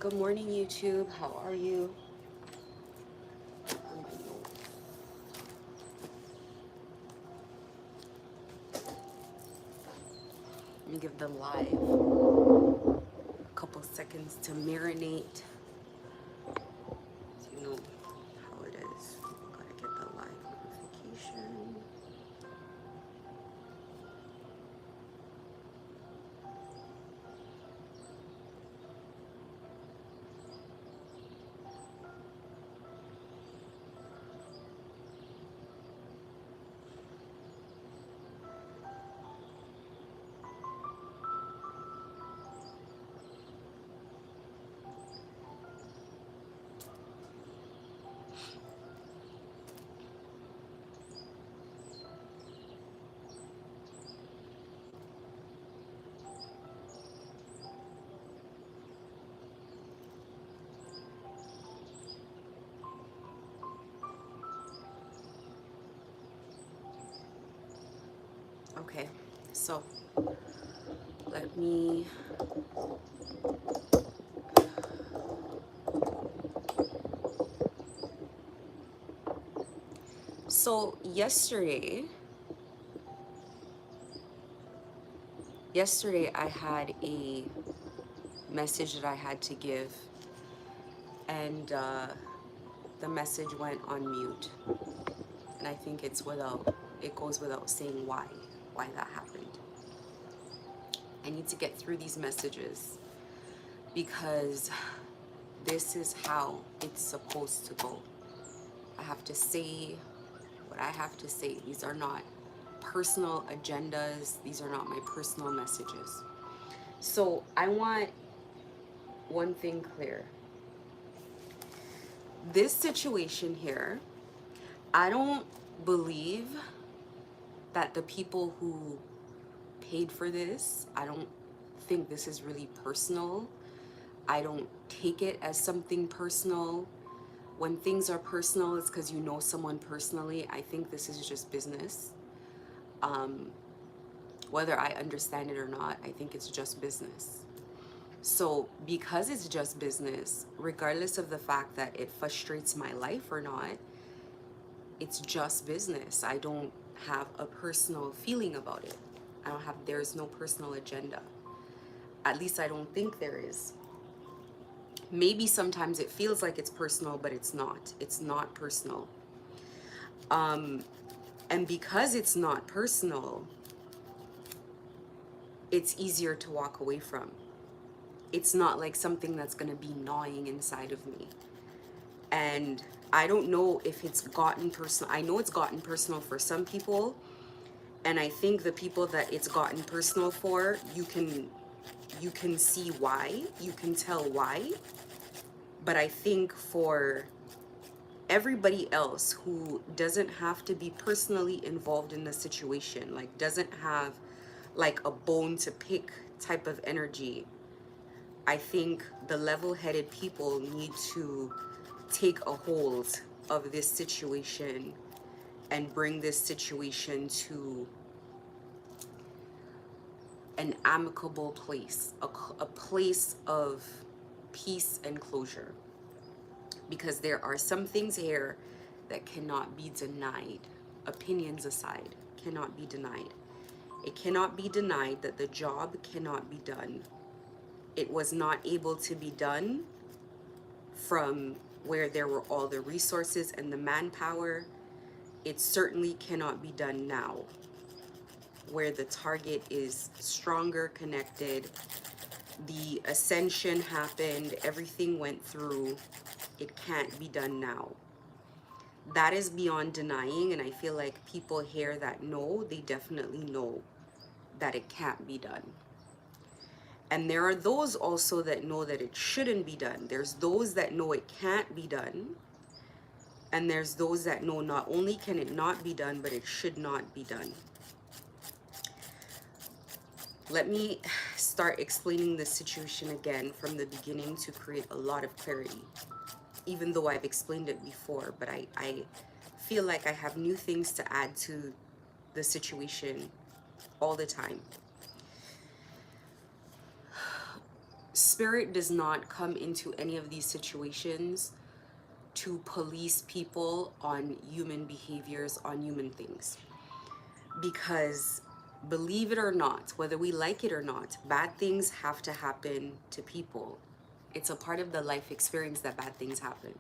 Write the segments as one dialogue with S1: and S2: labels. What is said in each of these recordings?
S1: Good morning, YouTube. How are you? Let me give the live a couple seconds to marinate. So you know how it is. Gotta get the live notification. Okay, so let me. So yesterday I had a message that I had to give, and the message went on mute. And I think it goes without saying why that happened. I need to get through these messages because this is how it's supposed to go. I have to say what I have to say. These are not personal agendas. These are not my personal messages. So I want one thing clear. This situation here, I don't believe that the people who paid for this, I don't think this is really personal. I don't take it as something personal. When things are personal, it's because you know someone personally. I think this is just business. Whether I understand it or not, I think it's just business. So because it's just business, regardless of the fact that it frustrates my life or not, it's just business. I don't have a personal feeling about it. There's no personal agenda. At least I don't think there is. Maybe sometimes it feels like it's personal, but it's not. It's not personal. And because it's not personal, it's easier to walk away from. It's not like something that's going to be gnawing inside of me. And I don't know if it's gotten personal. I know it's gotten personal for some people. And I think the people that it's gotten personal for, you can see why. You can tell why. But I think for everybody else who doesn't have to be personally involved in the situation, like doesn't have like a bone to pick type of energy, I think the level-headed people need to take a hold of this situation and bring this situation to an amicable place, a place of peace and closure. Because there are some things here that cannot be denied. Opinions aside, cannot be denied. It cannot be denied that the job cannot be done. It was not able to be done from where there were all the resources and the manpower. It certainly cannot be done now, where the target is stronger connected. The ascension happened, everything went through. It can't be done now. That is beyond denying, and I feel like people here that know, they definitely know that it can't be done. And there are those also that know that it shouldn't be done. There's those that know it can't be done, and there's those that know not only can it not be done, but it should not be done. Let me start explaining the situation again from the beginning to create a lot of clarity, even though I've explained it before, but I feel like I have new things to add to the situation all the time. Spirit does not come into any of these situations to police people on human behaviors, on human things. Because believe it or not, whether we like it or not, bad things have to happen to people. It's a part of the life experience that bad things happen.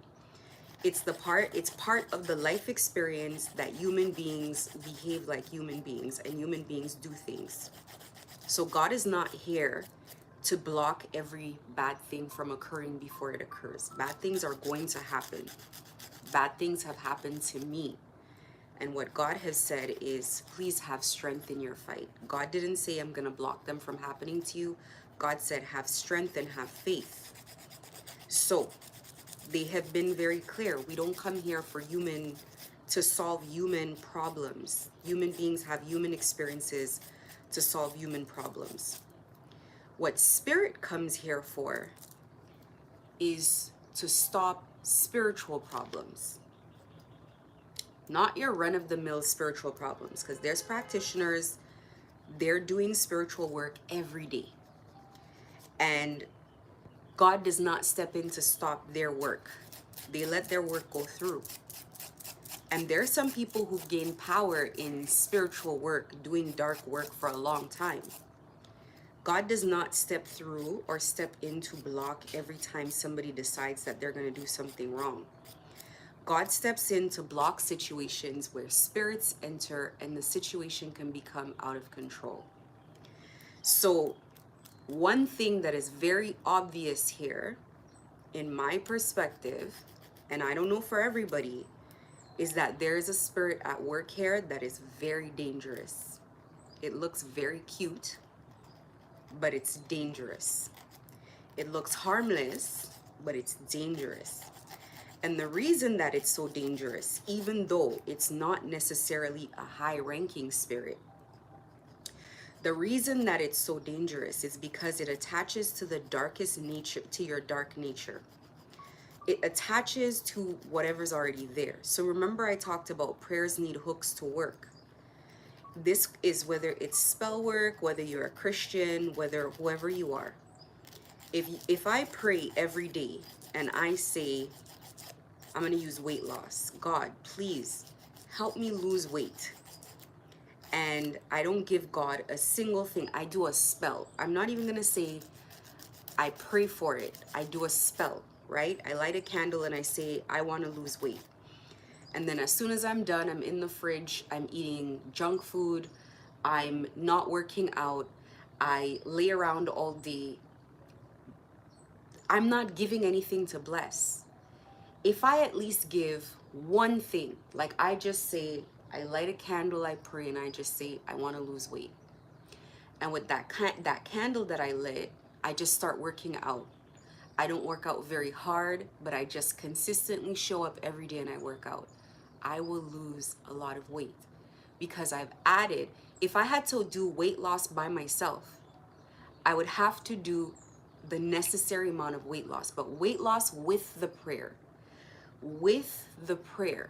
S1: It's part of the life experience that human beings behave like human beings and human beings do things. So God is not here to block every bad thing from occurring before it occurs. Bad things are going to happen. Bad things have happened to me. And what God has said is, please have strength in your fight. God didn't say I'm going to block them from happening to you. God said have strength and have faith. So they have been very clear. We don't come here to solve human problems. Human beings have human experiences to solve human problems. What spirit comes here for is to stop spiritual problems. Not your run-of-the-mill spiritual problems, because there's practitioners, they're doing spiritual work every day. And God does not step in to stop their work. They let their work go through. And there are some people who've gained power in spiritual work, doing dark work for a long time. God does not step through or step in to block every time somebody decides that they're going to do something wrong. God steps in to block situations where spirits enter and the situation can become out of control. So one thing that is very obvious here, in my perspective, and I don't know for everybody, is that there is a spirit at work here that is very dangerous. It looks very cute, but it's dangerous. It looks harmless, but it's dangerous. And the reason that it's so dangerous, even though it's not necessarily a high-ranking spirit, the reason that it's so dangerous is because it attaches to the darkest nature, to your dark nature. It attaches to whatever's already there. So remember I talked about prayers need hooks to work. This is whether it's spell work, whether you're a Christian, whether whoever you are. If I pray every day and I say, I'm going to use weight loss. God, please help me lose weight. And I don't give God a single thing. I do a spell. I'm not even going to say I pray for it. I do a spell, right? I light a candle and I say, I want to lose weight. And then as soon as I'm done, I'm in the fridge. I'm eating junk food. I'm not working out. I lay around all day. I'm not giving anything to bless. If I at least give one thing, like I just say, I light a candle, I pray, and I just say, I want to lose weight. And with that candle that I lit, I just start working out. I don't work out very hard, but I just consistently show up every day and I work out. I will lose a lot of weight because I've added, if I had to do weight loss by myself, I would have to do the necessary amount of weight loss, but weight loss with the prayer. With the prayer,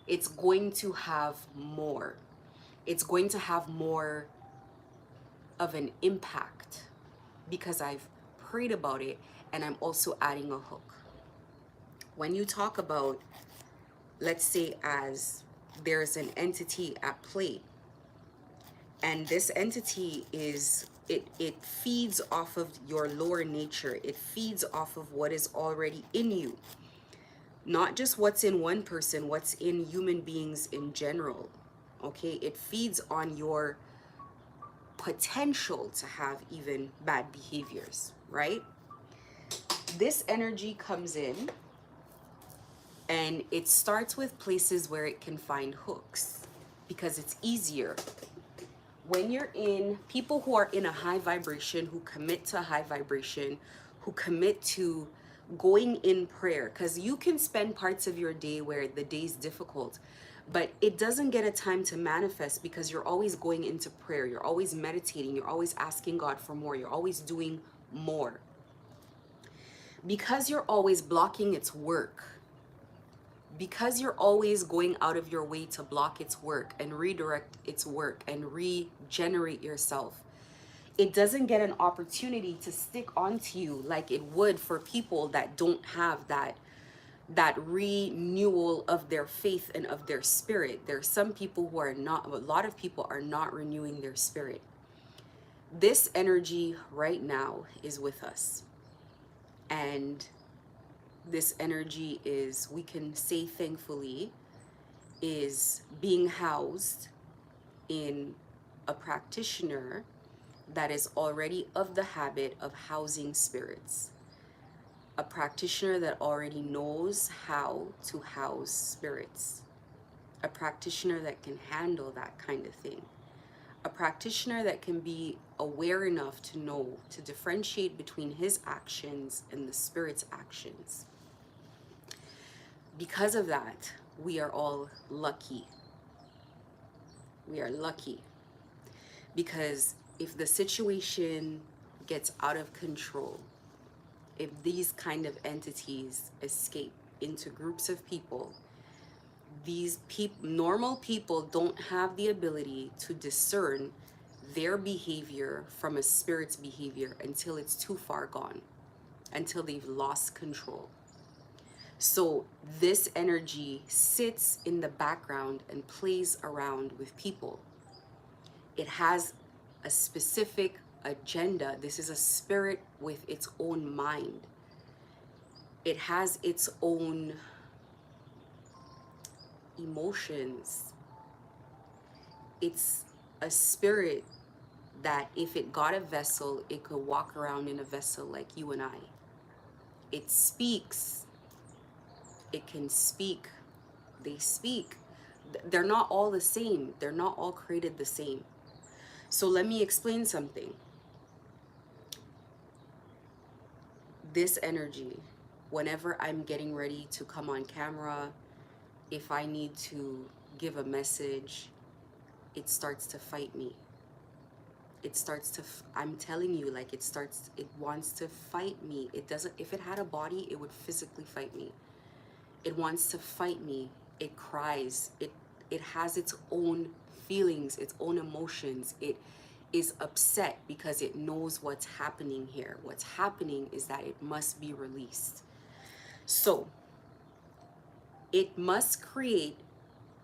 S1: it's going to have more. It's going to have more of an impact because I've prayed about it and I'm also adding a hook. When you talk about, let's say, as there's an entity at play, and this entity is, it feeds off of your lower nature. It feeds off of what is already in you. Not just what's in one person, what's in human beings in general, okay? It feeds on your potential to have even bad behaviors, right? This energy comes in and it starts with places where it can find hooks because it's easier. When you're in, people who are in a high vibration, who commit to high vibration, who commit to going in prayer, because you can spend parts of your day where the day's difficult, but it doesn't get a time to manifest because you're always going into prayer. You're always meditating. You're always asking God for more. You're always doing more. Because you're always blocking its work, because you're always going out of your way to block its work and redirect its work and regenerate yourself, it doesn't get an opportunity to stick onto you like it would for people that don't have that renewal of their faith and of their spirit. There are some people who are not, a lot of people are not renewing their spirit. This energy right now is with us. And this energy is, we can say thankfully, is being housed in a practitioner that is already of the habit of housing spirits. A practitioner that already knows how to house spirits. A practitioner that can handle that kind of thing. A practitioner that can be aware enough to know to differentiate between his actions and the spirit's actions. Because of that, we are all lucky. We are lucky because if the situation gets out of control, if these kind of entities escape into groups of people, these normal people don't have the ability to discern their behavior from a spirit's behavior until it's too far gone, until they've lost control. So this energy sits in the background and plays around with people. It has a specific agenda. This is a spirit with its own mind. It has its own emotions. It's a spirit that if it got a vessel, it could walk around in a vessel like you and I. It speaks. It can speak. They speak. They're not all the same. They're not all created the same. So let me explain something. This energy, whenever I'm getting ready to come on camera, if I need to give a message, it starts to fight me. It starts to, I'm telling you, like it wants to fight me. It doesn't, if it had a body, it would physically fight me. It wants to fight me. It cries. It has its own feelings, its own emotions. It is upset because it knows what's happening here. What's happening is that it must be released. So it must create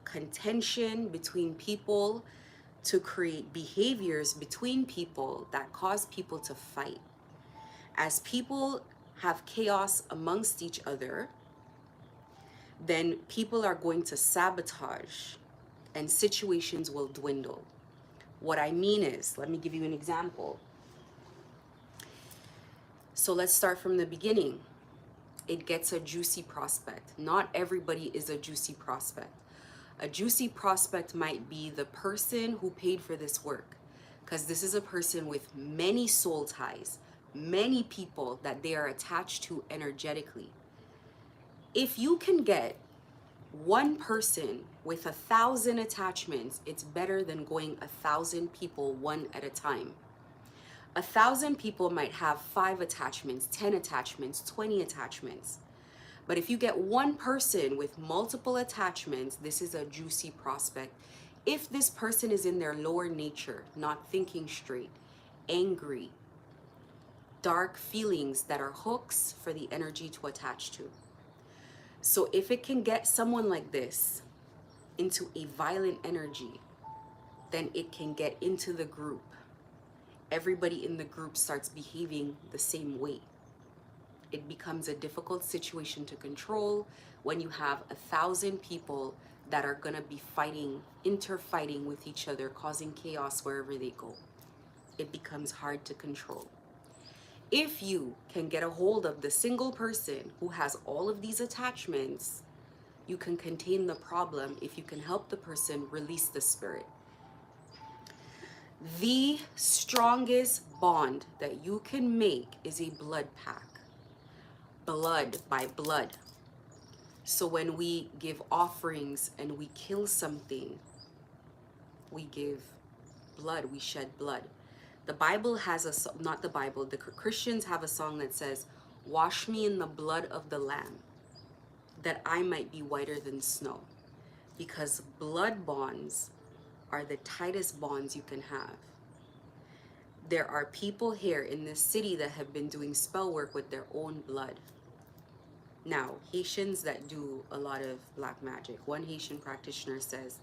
S1: contention between people to create behaviors between people that cause people to fight. As people have chaos amongst each other, then people are going to sabotage and situations will dwindle. What I mean is, let me give you an example. So let's start from the beginning. It gets a juicy prospect. Not everybody is a juicy prospect. A juicy prospect might be the person who paid for this work, because this is a person with many soul ties, many people that they are attached to energetically. If you can get one person with 1,000 attachments, it's better than going 1,000 people one at a time. 1,000 people might have 5 attachments, 10 attachments, 20 attachments. But if you get one person with multiple attachments, this is a juicy prospect. If this person is in their lower nature, not thinking straight, angry, dark feelings that are hooks for the energy to attach to. So if it can get someone like this into a violent energy, then it can get into the group. Everybody in the group starts behaving the same way. It becomes a difficult situation to control when you have 1,000 people that are gonna be fighting, interfighting with each other, causing chaos wherever they go. It becomes hard to control. If you can get a hold of the single person who has all of these attachments, you can contain the problem if you can help the person release the spirit. The strongest bond that you can make is a blood pact. Blood by blood. So when we give offerings and we kill something, we give blood, we shed blood. The Bible has a, not the Bible, the Christians have a song that says, "Wash me in the blood of the Lamb, that I might be whiter than snow." Because blood bonds are the tightest bonds you can have. There are people here in this city that have been doing spell work with their own blood. Now, Haitians that do a lot of black magic, one Haitian practitioner says,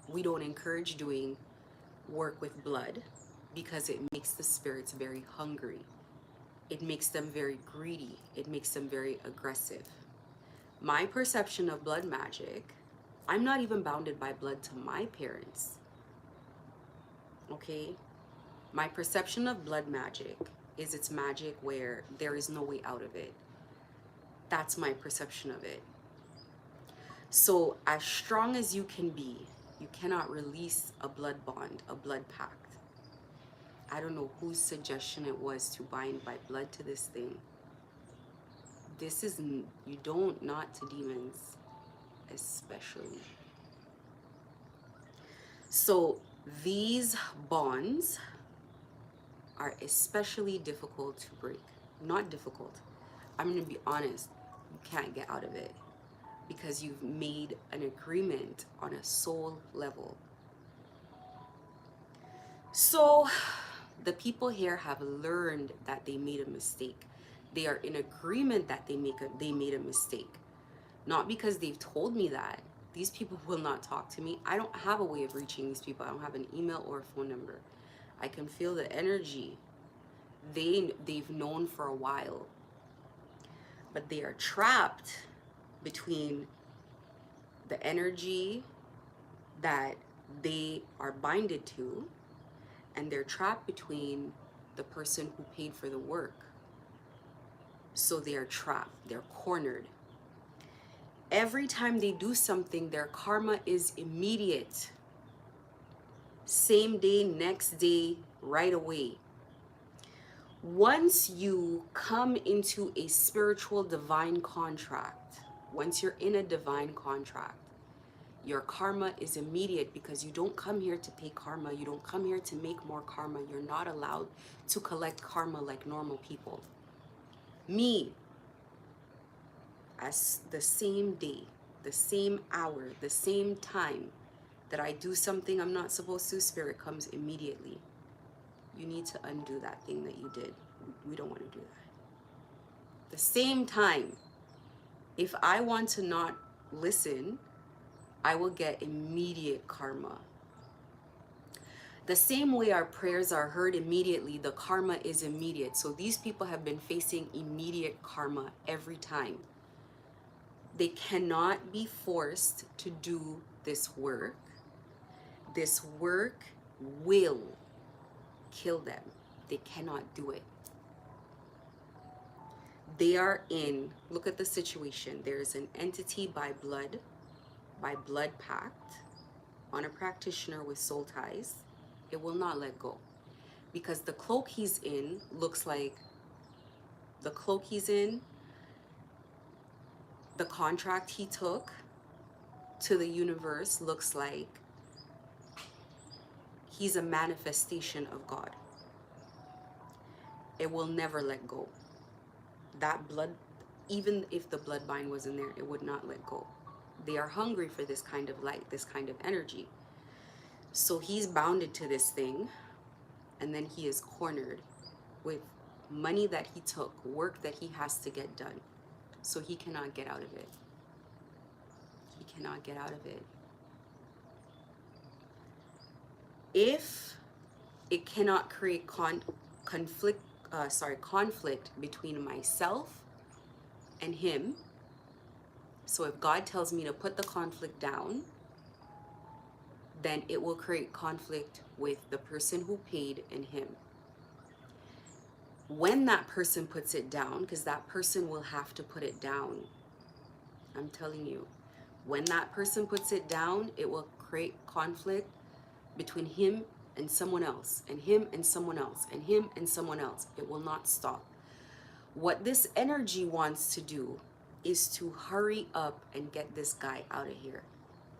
S1: we don't encourage doing work with blood because it makes the spirits very hungry. It makes them very greedy. It makes them very aggressive. My perception of blood magic, I'm not even bounded by blood to my parents. Okay? My perception of blood magic is it's magic where there is no way out of it. That's my perception of it. So as strong as you can be, you cannot release a blood bond, a blood pact. I don't know whose suggestion it was to bind by blood to this thing. This is, you don't, not to demons, especially. So these bonds are especially difficult to break. Not difficult. I'm going to be honest. You can't get out of it because you've made an agreement on a soul level. So the people here have learned that they made a mistake. They are in agreement that they made a mistake. Not because they've told me that. These people will not talk to me. I don't have a way of reaching these people. I don't have an email or a phone number. I can feel the energy. They've known for a while. But they are trapped between the energy that they are binded to, and they're trapped between the person who paid for the work. So they are trapped, they're cornered. Every time they do something, their karma is immediate. Same day, next day, right away. Once you come into a spiritual divine contract, once you're in a divine contract, your karma is immediate because you don't come here to pay karma. You don't come here to make more karma. You're not allowed to collect karma like normal people. Me, as the same day, the same hour, the same time that I do something I'm not supposed to, spirit comes immediately. You need to undo that thing that you did. We don't want to do that. The same time, if I want to not listen, I will get immediate karma. The same way our prayers are heard immediately, the karma is immediate. So these people have been facing immediate karma every time. They cannot be forced to do this work. This work will kill them. They cannot do it. They are in, look at the situation. There is an entity by blood pact, on a practitioner with soul ties. It will not let go. Because the cloak he's in looks like, the cloak he's in, the contract he took to the universe looks like he's a manifestation of God. It will never let go. That blood, even if the bloodline was in there, it would not let go. They are hungry for this kind of light, this kind of energy. So he's bounded to this thing, and then he is cornered with money that he took, work that he has to get done. So he cannot get out of it. He cannot get out of it. If it cannot create conflict between myself and him, so if God tells me to put the conflict down, then it will create conflict with the person who paid and him. When that person puts it down, because that person will have to put it down, I'm telling you, when that person puts it down, it will create conflict between him and someone else, and him and someone else, and him and someone else. It will not stop. What this energy wants to do is to hurry up and get this guy out of here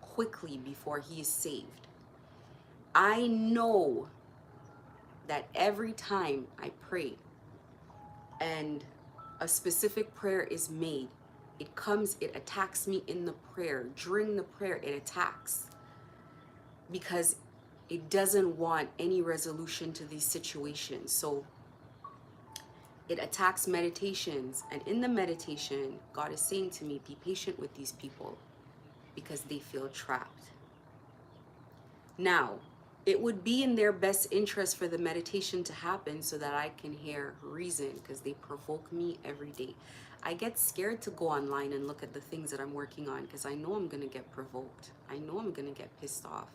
S1: quickly before he is saved. I know that every time I pray and a specific prayer is made, it attacks me in the prayer. During the prayer, it attacks. Because It doesn't want any resolution to these situations. So it attacks meditations. And in the meditation, God is saying to me, be patient with these people because they feel trapped. Now, it would be in their best interest for the meditation to happen so that I can hear reason, because they provoke me every day. I get scared to go online and look at the things that I'm working on because I know I'm going to get provoked. I know I'm going to get pissed off.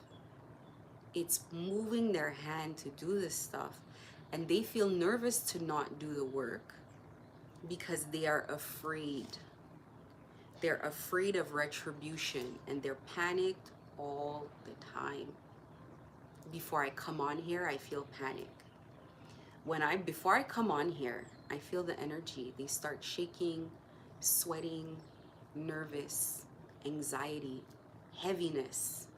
S1: It's moving their hand to do this stuff, and they feel nervous to not do the work because they are afraid. They're afraid of retribution, and they're panicked all the time. Before I come on here, I feel panic. Before I come on here, I feel the energy. They start shaking, sweating, nervous, anxiety, heaviness.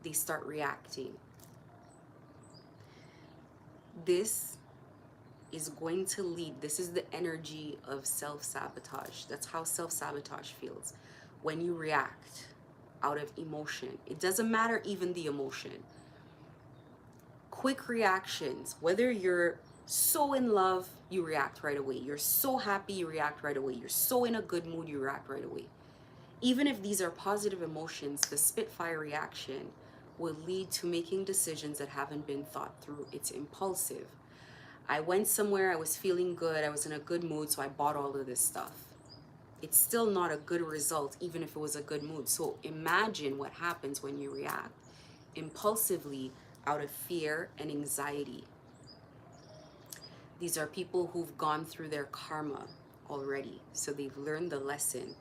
S1: They start reacting. This is going to lead, this is the energy of self-sabotage. That's how self-sabotage feels. When you react out of emotion, it doesn't matter even the emotion. Quick reactions, whether you're so in love, you react right away. You're so happy, you react right away. You're so in a good mood, you react right away. Even if these are positive emotions, the Spitfire reaction will lead to making decisions that haven't been thought through. It's impulsive. I went somewhere, I was feeling good, I was in a good mood, so I bought all of this stuff. It's still not a good result, even if it was a good mood. So imagine what happens when you react impulsively out of fear and anxiety. These are people who've gone through their karma already, so they've learned the lesson.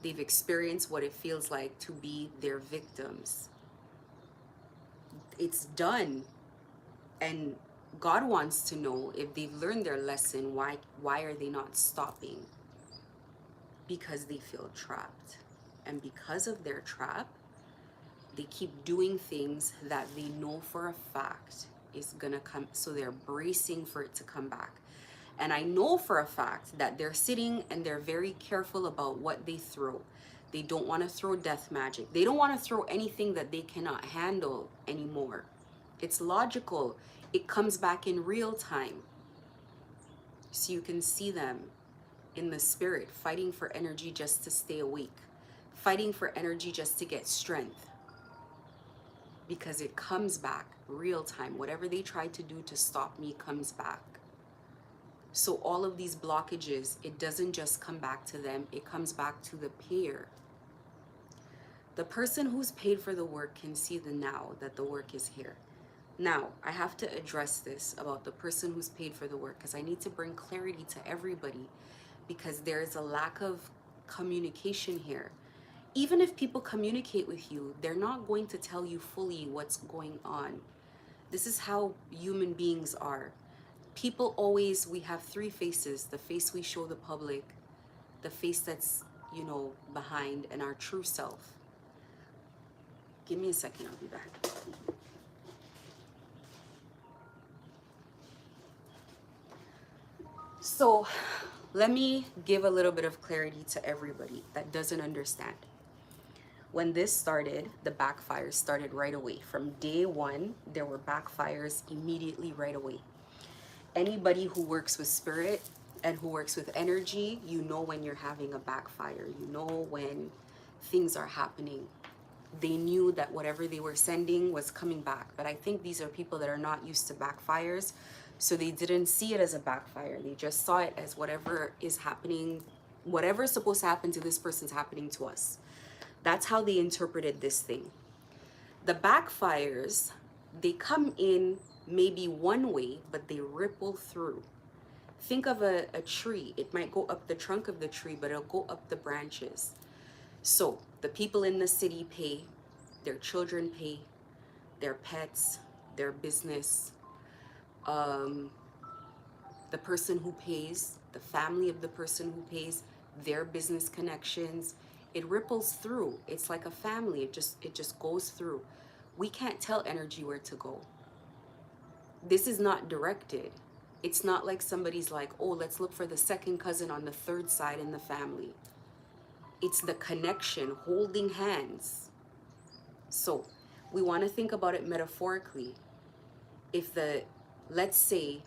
S1: They've experienced what it feels like to be their victims. It's done, and God wants to know if they've learned their lesson, why are they not stopping? Because they feel trapped. And because of their trap, they keep doing things that they know for a fact is gonna come, so they're bracing for it to come back. And I know for a fact that they're sitting and they're very careful about what they throw. They don't want to throw death magic. They don't want to throw anything that they cannot handle anymore. It's logical. It comes back in real time. So you can see them in the spirit fighting for energy just to stay awake, fighting for energy just to get strength, because it comes back real time. Whatever they tried to do to stop me comes back. So all of these blockages, it doesn't just come back to them, it comes back to the payer. The person who's paid for the work can see the now, that the work is here. Now, I have to address this about the person who's paid for the work, because I need to bring clarity to everybody, because there's a lack of communication here. Even if people communicate with you, they're not going to tell you fully what's going on. This is how human beings are. People always, we have three faces: the face we show the public, the face that's, behind, and our true self. Give me a second, I'll be back. So let me give a little bit of clarity to everybody that doesn't understand. When this started, the backfires started right away. From day one, there were backfires immediately right away. Anybody who works with spirit and who works with energy, you know when you're having a backfire. You know when things are happening. They knew that whatever they were sending was coming back. But I think these are people that are not used to backfires, so they didn't see it as a backfire. They just saw it as whatever is happening, whatever's supposed to happen to this person's happening to us. That's how they interpreted this thing. The backfires, they come in maybe one way, but they ripple through. Think of a tree. It might go up the trunk of the tree, but it'll go up the branches. So the people in the city pay, their children pay, their pets, their business, the person who pays, the family of the person who pays, their business connections. It ripples through. It's like a family. It just goes through. We can't tell energy where to go. This is not directed. It's not like somebody's like, oh, let's look for the second cousin on the third side in the family. It's the connection, holding hands. So We want to think about it metaphorically. If let's say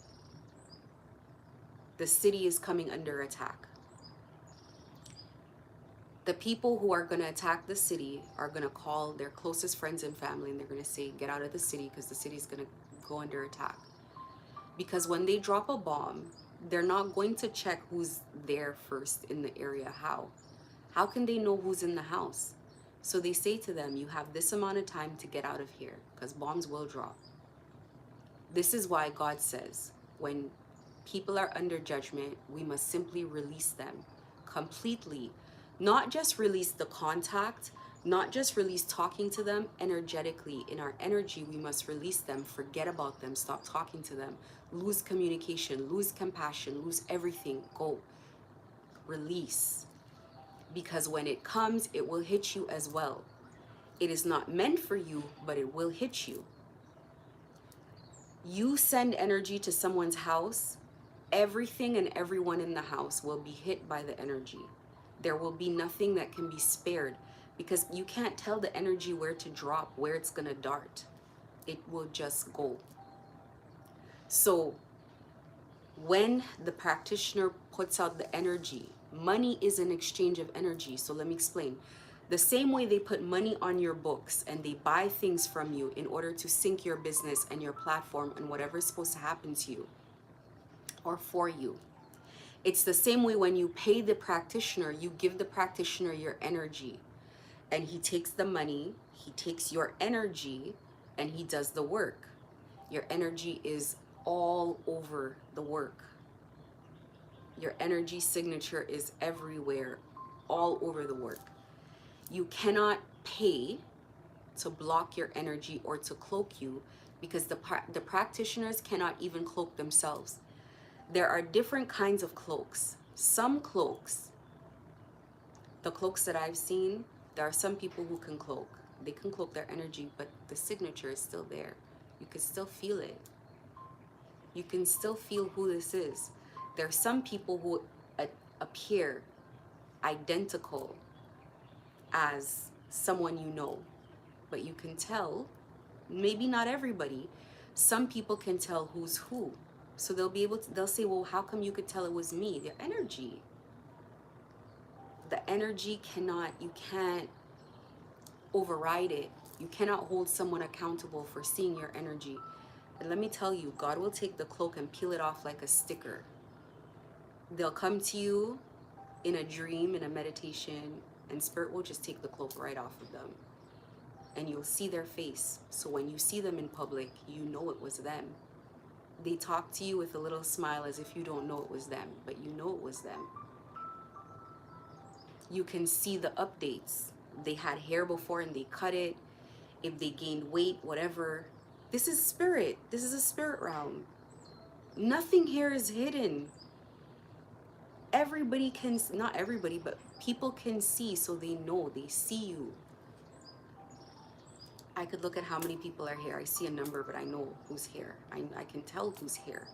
S1: the city is coming under attack, the people who are going to attack the city are going to call their closest friends and family, and they're going to say, get out of the city because the city is going to go under attack. Because when they drop a bomb, they're not going to check who's there first in the area. How can they know who's in the house? So they say to them, you have this amount of time to get out of here because bombs will drop. This is why God says, when people are under judgment, we must simply release them completely. Not just release the contact, not just release talking to them energetically. In our energy, we must release them, forget about them, stop talking to them, lose communication, lose compassion, lose everything. Go. Release. Because when it comes, it will hit you as well. It is not meant for you, but it will hit you. You send energy to someone's house, everything and everyone in the house will be hit by the energy. There will be nothing that can be spared because you can't tell the energy where to drop, where it's going to dart. It will just go. So when the practitioner puts out the energy, money is an exchange of energy. So let me explain. The same way they put money on your books and they buy things from you in order to sync your business and your platform and whatever is supposed to happen to you or for you. It's the same way when you pay the practitioner, you give the practitioner your energy and he takes the money, he takes your energy and he does the work. Your energy is all over the work. Your energy signature is everywhere, all over the work. You cannot pay to block your energy or to cloak you because the practitioners cannot even cloak themselves. There are different kinds of cloaks. Some cloaks, the cloaks that I've seen, there are some people who can cloak. They can cloak their energy, but the signature is still there. You can still feel it. You can still feel who this is. There are some people who appear identical as someone you know, but you can tell, maybe not everybody, some people can tell who's who. So they'll say, well, how come you could tell it was me? Their energy. The energy you can't override it. You cannot hold someone accountable for seeing your energy. And let me tell you, God will take the cloak and peel it off like a sticker. They'll come to you in a dream, in a meditation, and Spirit will just take the cloak right off of them. And you'll see their face. So when you see them in public, you know it was them. They talk to you with a little smile as if you don't know it was them, but you know it was them. You can see the updates. They had hair before and they cut it. If they gained weight, whatever. This is spirit. This is a spirit realm. Nothing here is hidden. Everybody can, not everybody, but people can see, so they know, they see you. I could look at how many people are here. I see a number, but I know who's here. I can tell who's here.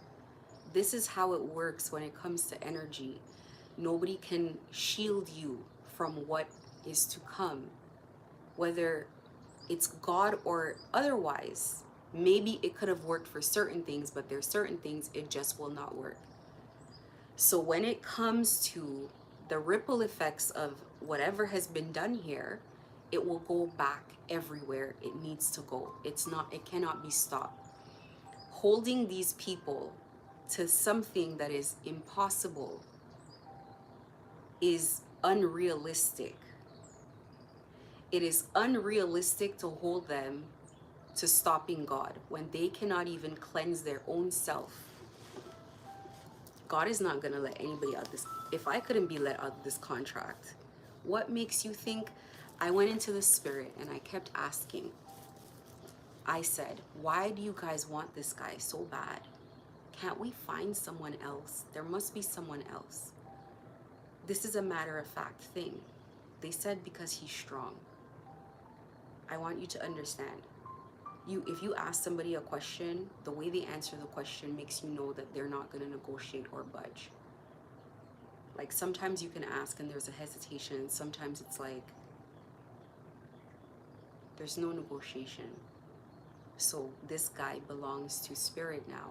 S1: This is how it works when it comes to energy. Nobody can shield you from what is to come, whether it's God or otherwise. Maybe it could have worked for certain things, but there's certain things it just will not work. So when it comes to the ripple effects of whatever has been done here, it will go back everywhere it needs to go. It cannot be stopped. Holding these people to something that is impossible is unrealistic. It is unrealistic to hold them to stopping God when they cannot even cleanse their own self. God is not going to let anybody out this. If I couldn't be let out of this contract, what makes you think? I went into the spirit and I kept asking. I said, why do you guys want this guy so bad? Can't we find someone else? There must be someone else. This is a matter of fact thing. They said because he's strong. I want you to understand. If you ask somebody a question, the way they answer the question makes you know that they're not going to negotiate or budge. Like sometimes you can ask and there's a hesitation. Sometimes it's like, There's no negotiation. So this guy belongs to spirit now.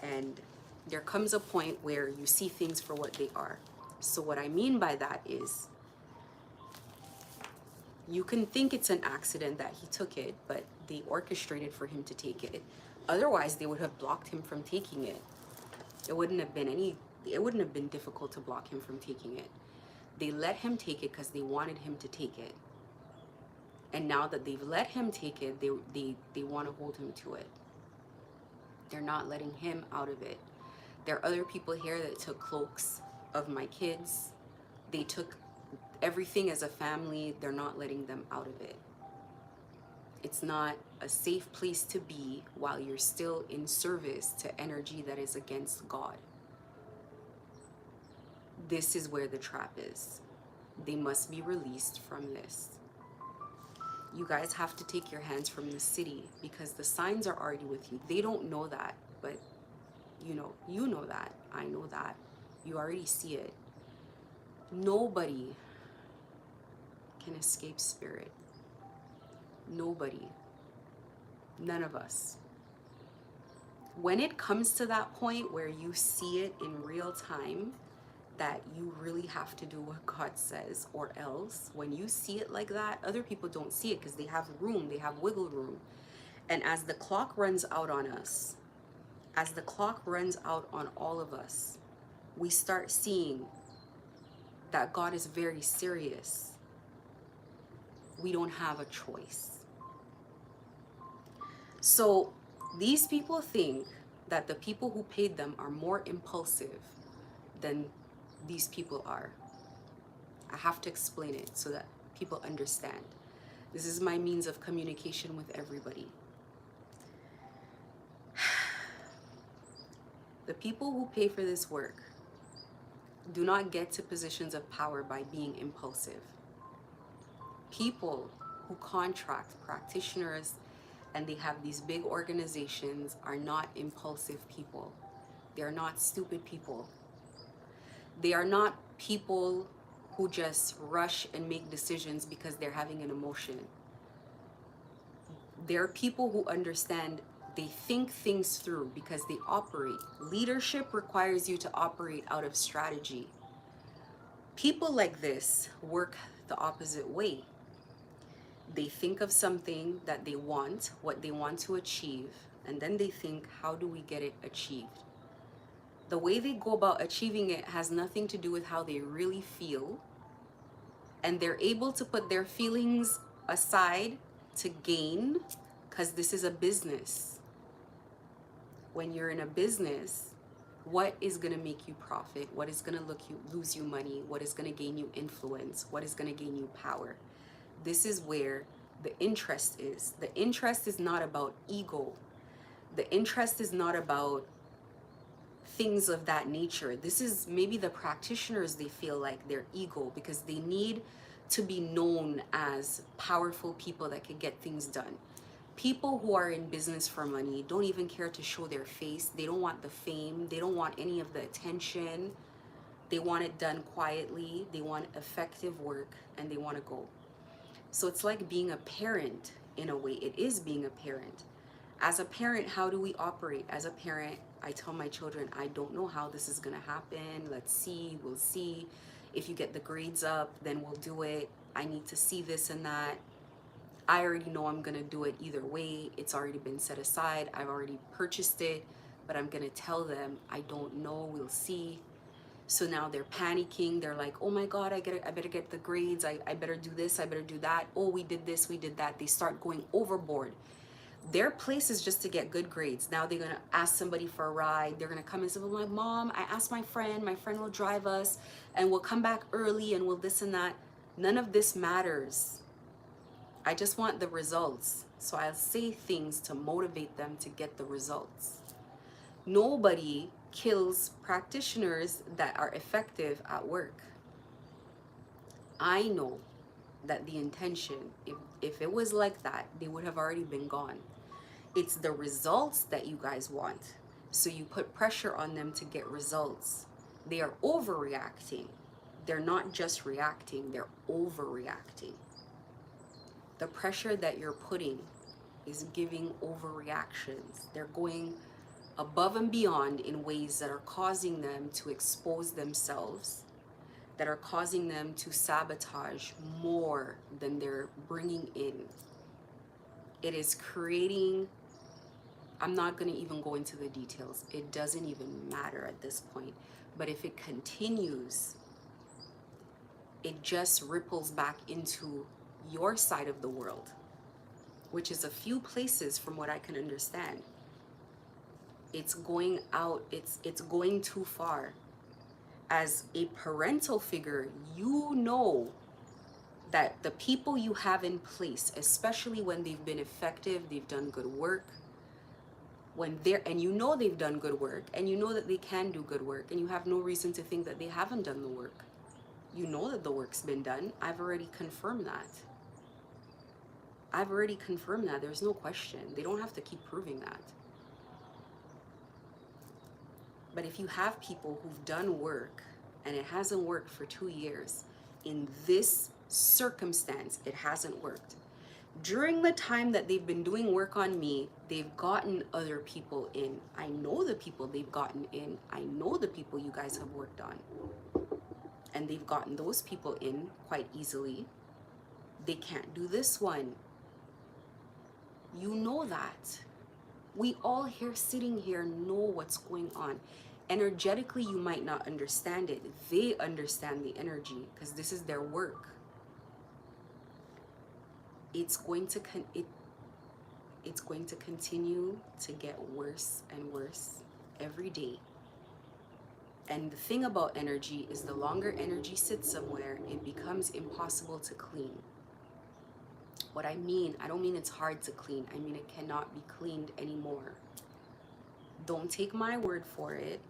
S1: And there comes a point where you see things for what they are. So what I mean by that is, you can think it's an accident that he took it, but they orchestrated for him to take it. Otherwise, they would have blocked him from taking it. It wouldn't have been difficult to block him from taking it. They let him take it because they wanted him to take it. And now that they've let him take it, they want to hold him to it. They're not letting him out of it. There are other people here that took cloaks of my kids. They took everything as a family. They're not letting them out of it. It's not a safe place to be while you're still in service to energy that is against God. This is where the trap is. They must be released from this. You guys have to take your hands from the city because the signs are already with you. They don't know that, but you know that. I know that. You already see it. Nobody can escape spirit. Nobody. None of us. When it comes to that point where you see it in real time, that you really have to do what God says, or else when you see it like that, other people don't see it because they have room, they have wiggle room. And as the clock runs out on us, as the clock runs out on all of us, we start seeing that God is very serious. We don't have a choice. So these people think that the people who paid them are more impulsive than these people are. I have to explain it so that people understand. This is my means of communication with everybody. The people who pay for this work do not get to positions of power by being impulsive. People who contract practitioners and they have these big organizations are not impulsive people. They're not stupid people. They are not people who just rush and make decisions because they're having an emotion. They're people who understand, they think things through because they operate. Leadership requires you to operate out of strategy. People like this work the opposite way. They think of something that they want, what they want to achieve, and then they think, how do we get it achieved? The way they go about achieving it has nothing to do with how they really feel, and they're able to put their feelings aside to gain, because this is a business. When you're in a business, what is going to make you profit? What is going to lose you money? What is going to gain you influence? What is going to gain you power? This is where the interest is. The interest is not about ego. The interest is not about things of that nature. This is maybe the practitioners, they feel like their ego because they need to be known as powerful people that can get things done. People who are in business for money don't even care to show their face. They don't want the fame. They don't want any of the attention. They want it done quietly. They want effective work and they want to go. So it's like being a parent in a way. It is being a parent. As a parent, how do we operate? As a parent, I tell my children, I don't know how this is going to happen. Let's see. We'll see. If you get the grades up, then we'll do it. I need to see this and that. I already know I'm going to do it either way. It's already been set aside. I've already purchased it, but I'm going to tell them, I don't know. We'll see. So now they're panicking. They're like, oh my God, I better get the grades. I better do this. I better do that. Oh, we did this. We did that. They start going overboard. Their place is just to get good grades. Now they're going to ask somebody for a ride. They're going to come and say, well, my mom, I asked my friend will drive us and we'll come back early and we'll this and that. None of this matters. I just want the results. So I'll say things to motivate them to get the results. Nobody kills practitioners that are effective at work. I know that the intention, if it was like that, they would have already been gone. It's the results that you guys want. So you put pressure on them to get results. They are overreacting. They're not just reacting, they're overreacting. The pressure that you're putting is giving overreactions. They're going above and beyond in ways that are causing them to expose themselves, that are causing them to sabotage more than they're bringing in. It is creating, I'm not going to even go into the details. It doesn't even matter at this point. But if it continues, it just ripples back into your side of the world, which is a few places from what I can understand. It's going out, it's going too far. As a parental figure, you know that the people you have in place, especially when they've been effective, they've done good work, when they're, and you know they've done good work, and you know that they can do good work, and you have no reason to think that they haven't done the work. You know that the work's been done. I've already confirmed that. I've already confirmed that. There's no question. They don't have to keep proving that. But if you have people who've done work and it hasn't worked for 2 years, in this circumstance, it hasn't worked. During the time that they've been doing work on me, they've gotten other people in. I know the people they've gotten in. I know the people you guys have worked on. And they've gotten those people in quite easily. They can't do this one. You know that. We all here sitting here know what's going on. Energetically, you might not understand it. They understand the energy because this is their work. It's going to continue to get worse and worse every day. And the thing about energy is the longer energy sits somewhere, it becomes impossible to clean. What I mean, I don't mean it's hard to clean. I mean it cannot be cleaned anymore. Don't take my word for it.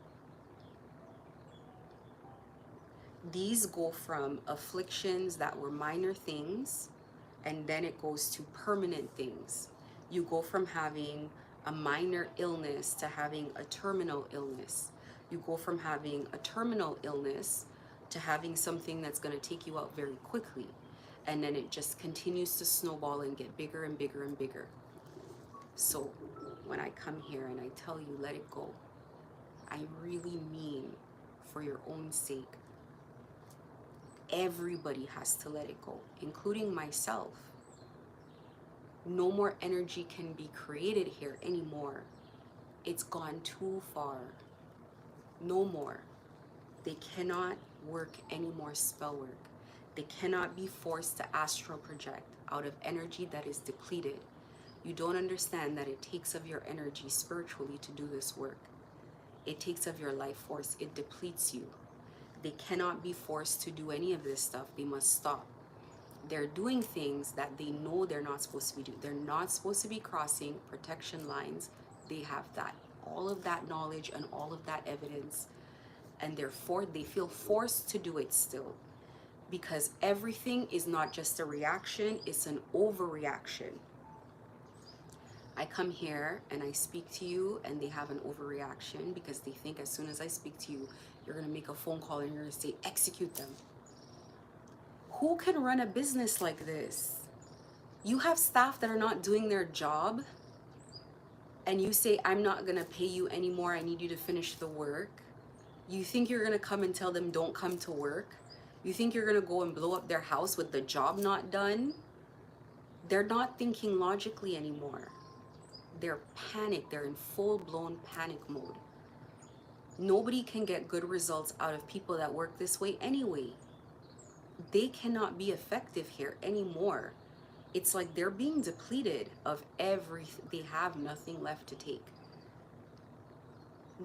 S1: These go from afflictions that were minor things, and then it goes to permanent things. You go from having a minor illness to having a terminal illness. You go from having a terminal illness to having something that's going to take you out very quickly. And then it just continues to snowball and get bigger and bigger and bigger. So when I come here and I tell you, let it go, I really mean for your own sake. Everybody has to let it go, including myself. No more energy can be created here anymore. It's gone too far. No more. They cannot work any more spell work. They cannot be forced to astral project out of energy that is depleted. You don't understand that it takes of your energy spiritually to do this work. It takes of your life force. It depletes you. They cannot be forced to do any of this stuff. They must stop. They're doing things that they know they're not supposed to be doing. They're not supposed to be crossing protection lines. They have that, all of that knowledge and all of that evidence. And therefore, they feel forced to do it still. Because everything is not just a reaction, it's an overreaction. I come here and I speak to you and they have an overreaction because they think as soon as I speak to you, you're going to make a phone call and you're going to say, execute them. Who can run a business like this? You have staff that are not doing their job and you say, I'm not going to pay you anymore. I need you to finish the work. You think you're going to come and tell them don't come to work? You think you're going to go and blow up their house with the job not done? They're not thinking logically anymore. They're panicked. They're in full-blown panic mode. Nobody can get good results out of people that work this way anyway. They cannot be effective here anymore. It's like they're being depleted of everything. They have nothing left to take.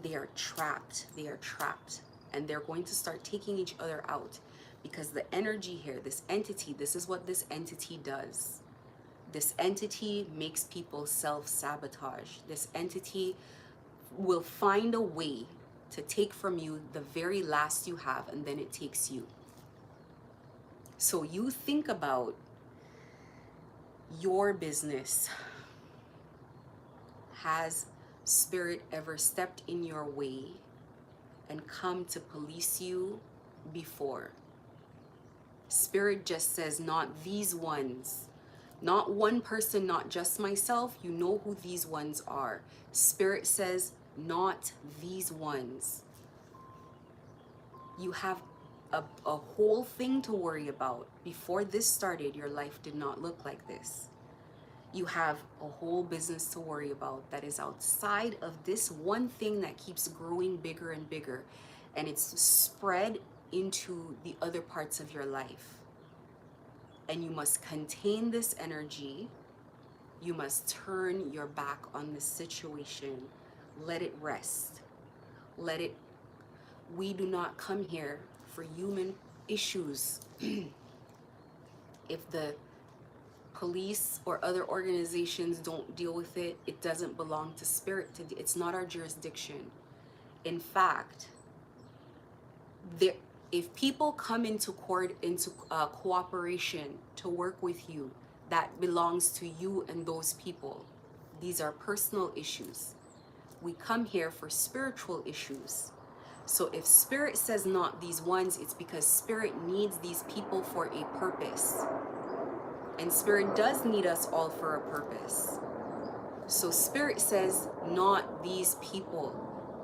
S1: They are trapped. They are trapped. And they're going to start taking each other out because the energy here, this entity, this is what this entity does. This entity makes people self-sabotage. This entity will find a way to take from you the very last you have, and then it takes you. So you think about your business. Has Spirit ever stepped in your way and come to police you before? Spirit just says, not these ones. Not one person, not just myself. You know who these ones are. Spirit says, not these ones. You have a whole thing to worry about. Before this started, your life did not look like this. You have a whole business to worry about that is outside of this one thing that keeps growing bigger and bigger, and it's spread into the other parts of your life. And you must contain this energy. You must turn your back on this situation. Let it rest. Let it. We do not come here for human issues. If the police or other organizations don't deal with it, it doesn't belong to spirit. It's not our jurisdiction. In fact, if people come into cooperation to work with you, that belongs to you and those people. These are personal issues. We come here for spiritual issues. So if spirit says not these ones, it's because spirit needs these people for a purpose. And spirit does need us all for a purpose. So spirit says not these people.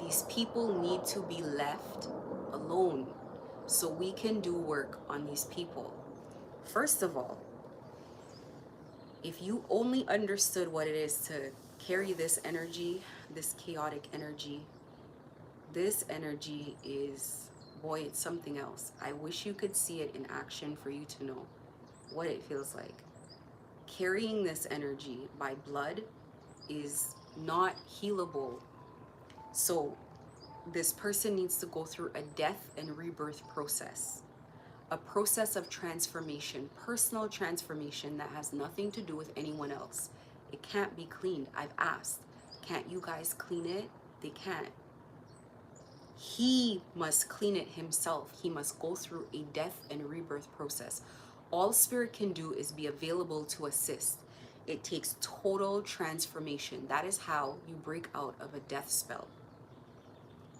S1: These people need to be left alone so we can do work on these people. First of all, if you only understood what it is to carry this energy, this chaotic energy, this energy is, boy, it's something else. I wish you could see it in action for you to know what it feels like. Carrying this energy by blood is not healable. So this person needs to go through a death and rebirth process, a process of transformation, personal transformation that has nothing to do with anyone else. It can't be cleaned. I've asked, can't you guys clean it? They can't. He must clean it himself. He must go through a death and rebirth process. All spirit can do is be available to assist. It takes total transformation. That is how you break out of a death spell.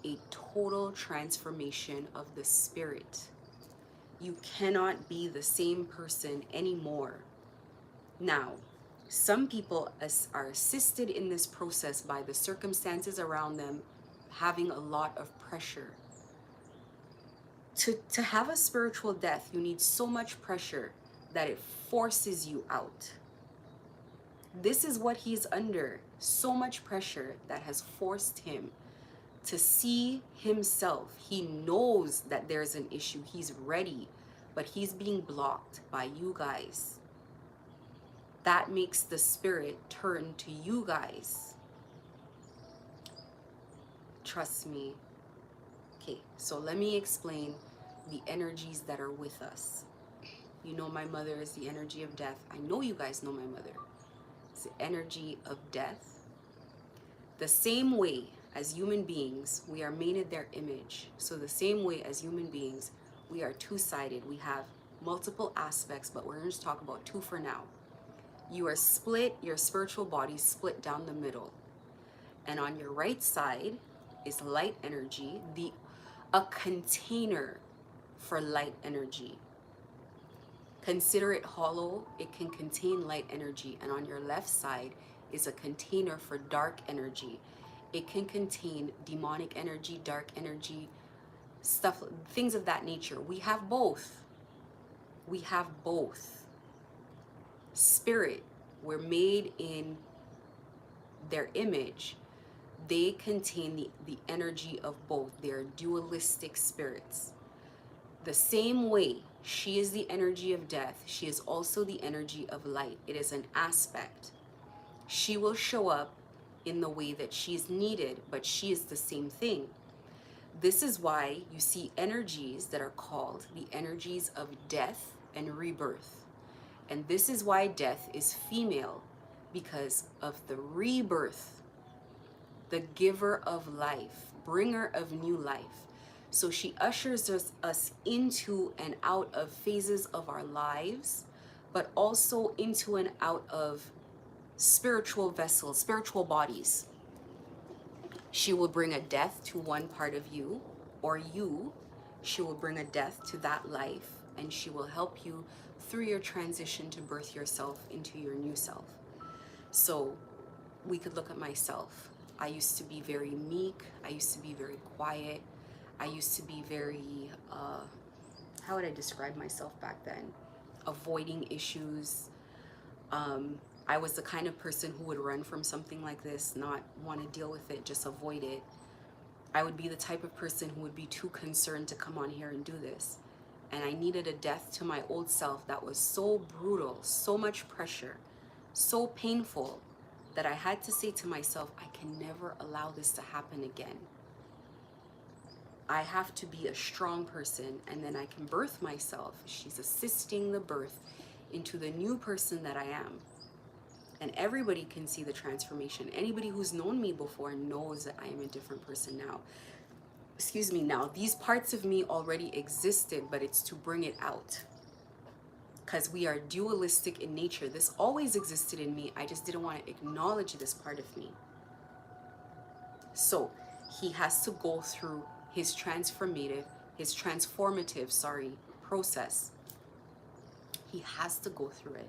S1: A total transformation of the spirit. You cannot be the same person anymore. Now, some people are assisted in this process by the circumstances around them having a lot of pressure. To have a spiritual death, you need so much pressure that it forces you out. This is what he's under. So much pressure that has forced him to see himself. He knows that there's an issue. He's ready, but he's being blocked by you guys. That makes the spirit turn to you guys. Trust me. Okay, so let me explain the energies that are with us. You know my mother is the energy of death. I know you guys know my mother. It's the energy of death. The same way as human beings, we are made in their image. So the same way as human beings, we are two-sided. We have multiple aspects, but we're going to talk about two for now. You are split, your spiritual body split down the middle. And on your right side is light energy, a container for light energy. Consider it hollow. It can contain light energy. And on your left side is a container for dark energy. It can contain demonic energy, dark energy, stuff, things of that nature. We have both. We have both. Spirit, we're made in their image. They contain the energy of both. They're dualistic spirits. The same way she is the energy of death, she is also the energy of light. It is an aspect. She will show up in the way that she is needed, but she is the same thing. This is why you see energies that are called the energies of death and rebirth. And this is why death is female, because of the rebirth, the giver of life, bringer of new life. So she ushers us into and out of phases of our lives, but also into and out of spiritual vessels, spiritual bodies. She will bring a death to one part of you, or she will bring a death to that life. and she will help you through your transition to birth yourself into your new self. So we could look at myself. I used to be very meek. I used to be very quiet. I used to be very, how would I describe myself back then? Avoiding issues. I was the kind of person who would run from something like this, not want to deal with it, just avoid it. I would be the type of person who would be too concerned to come on here and do this. And I needed a death to my old self that was so brutal, so much pressure, so painful, that I had to say to myself, I can never allow this to happen again. I have to be a strong person, and then I can birth myself. She's assisting the birth into the new person that I am. And everybody can see the transformation. Anybody who's known me before knows that I am a different person now. Excuse me, now. These parts of me already existed, but it's to bring it out. Because we are dualistic in nature. This always existed in me. I just didn't want to acknowledge this part of me. So he has to go through his transformative process. He has to go through it.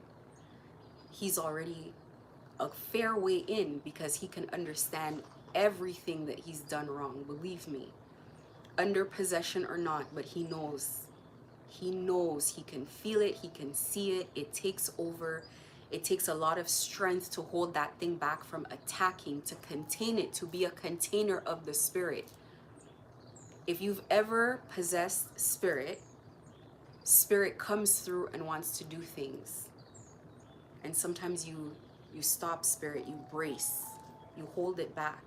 S1: He's already a fair way in because he can understand everything that he's done wrong. Believe me, under possession or not, but he knows. He knows. He can feel it. He can see it. It takes over. It takes a lot of strength to hold that thing back from attacking, to contain it, to be a container of the spirit. If you've ever possessed spirit, spirit comes through and wants to do things. And sometimes you stop spirit, you brace, you hold it back.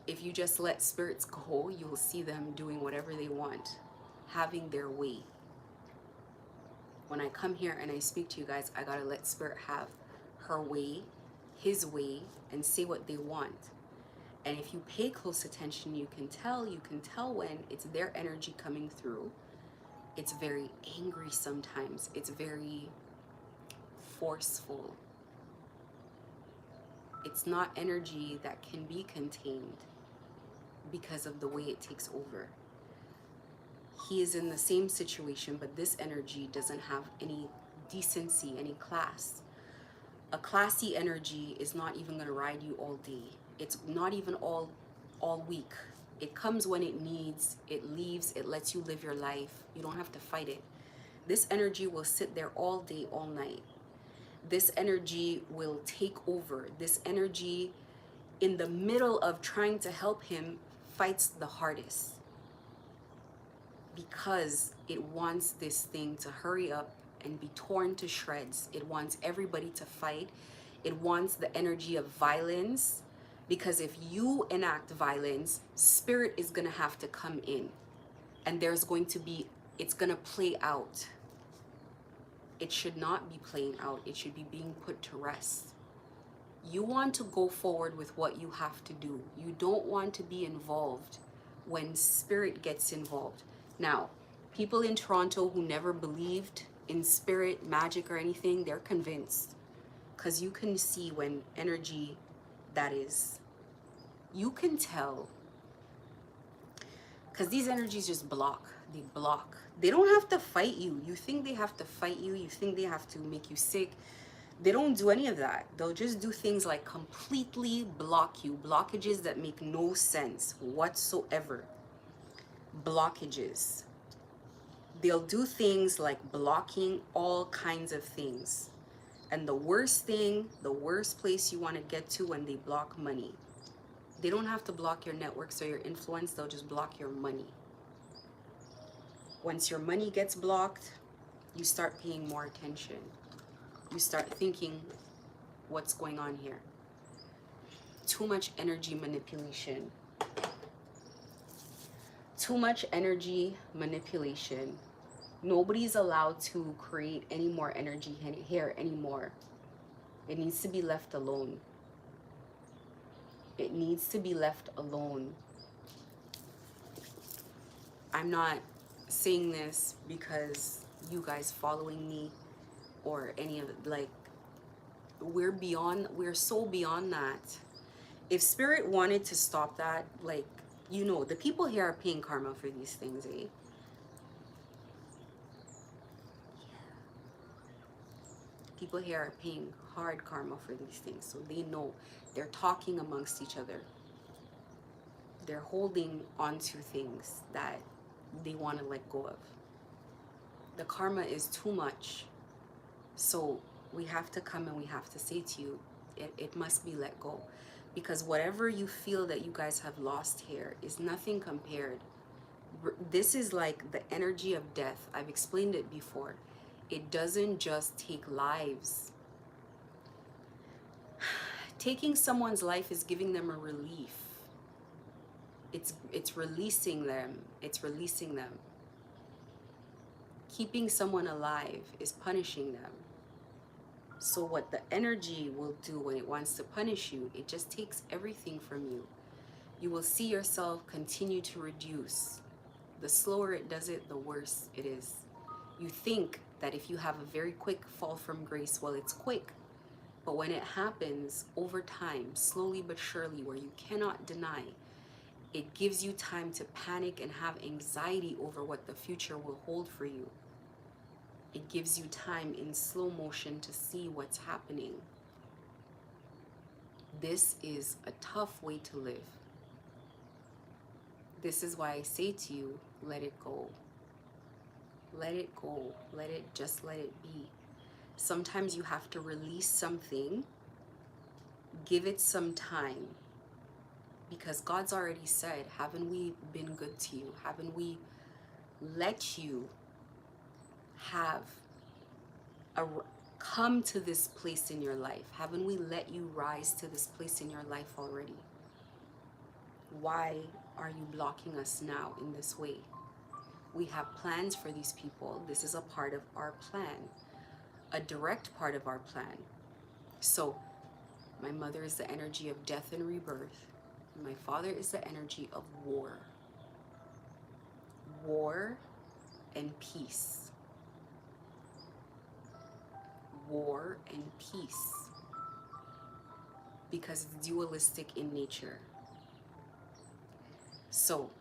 S1: If you just let spirits go, you will see them doing whatever they want, having their way. When I come here and I speak to you guys, I gotta let spirit have her way, his way, and say what they want. And if you pay close attention, you can tell when it's their energy coming through. It's very angry sometimes. It's very forceful. It's not energy that can be contained because of the way it takes over. He is in the same situation, but this energy doesn't have any decency, any class. A classy energy is not even going to ride you all day. It's not even all week. It comes when it needs, it leaves, it lets you live your life. You don't have to fight it. This energy will sit there all day, all night. This energy will take over. This energy, in the middle of trying to help him, fights the hardest. Because it wants this thing to hurry up and be torn to shreds. It wants everybody to fight. It wants the energy of violence. Because if you enact violence, spirit is going to have to come in. And it's going to play out. It should not be playing out. It should be being put to rest. You want to go forward with what you have to do. You don't want to be involved when spirit gets involved. Now, people in Toronto who never believed in spirit, magic, or anything, they're convinced. Because you can see when energy that is. You can tell. Because these energies just block. They block. They don't have to fight you. You think they have to fight you. You think they have to make you sick. They don't do any of that. They'll just do things like completely block you. Blockages that make no sense whatsoever. Blockages. They'll do things like blocking all kinds of things. And the worst thing, the worst place you want to get to when they block money. They don't have to block your networks or your influence. They'll just block your money. Once your money gets blocked, you start paying more attention. You start thinking, what's going on here? Too much energy manipulation. Too much energy manipulation. Nobody's allowed to create any more energy here anymore. It needs to be left alone. It needs to be left alone. I'm not saying this because you guys following me or any of it. Like, we're so beyond that. If spirit wanted to stop that, like, the people here are paying karma for these things, eh? People here are paying hard karma for these things, so they know. They're talking amongst each other. They're holding onto things that they want to let go of. The karma is too much, so we have to come and we have to say to you, it must be let go. Because whatever you feel that you guys have lost here is nothing compared. This is like the energy of death. I've explained it before. It doesn't just take lives. Taking someone's life is giving them a relief. It's releasing them. It's releasing them. Keeping someone alive is punishing them. So what the energy will do when it wants to punish you, it just takes everything from you. You will see yourself continue to reduce. The slower it does it, the worse it is. You think that if you have a very quick fall from grace, well, it's quick. But when it happens over time, slowly but surely, where you cannot deny, it gives you time to panic and have anxiety over what the future will hold for you. It gives you time in slow motion to see what's happening. This is a tough way to live. This is why I say to you, let it go. Let it go. Let it be. Sometimes you have to release something, give it some time. Because God's already said, haven't we been good to you? Haven't we let you come to this place in your life? Haven't we let you rise to this place in your life already? Why are you blocking us now in this way? We have plans for these people. This is a part of our plan, a direct part of our plan. So my mother is the energy of death and rebirth. My father is the energy of war. War and peace. War and peace. Because it's dualistic in nature. So,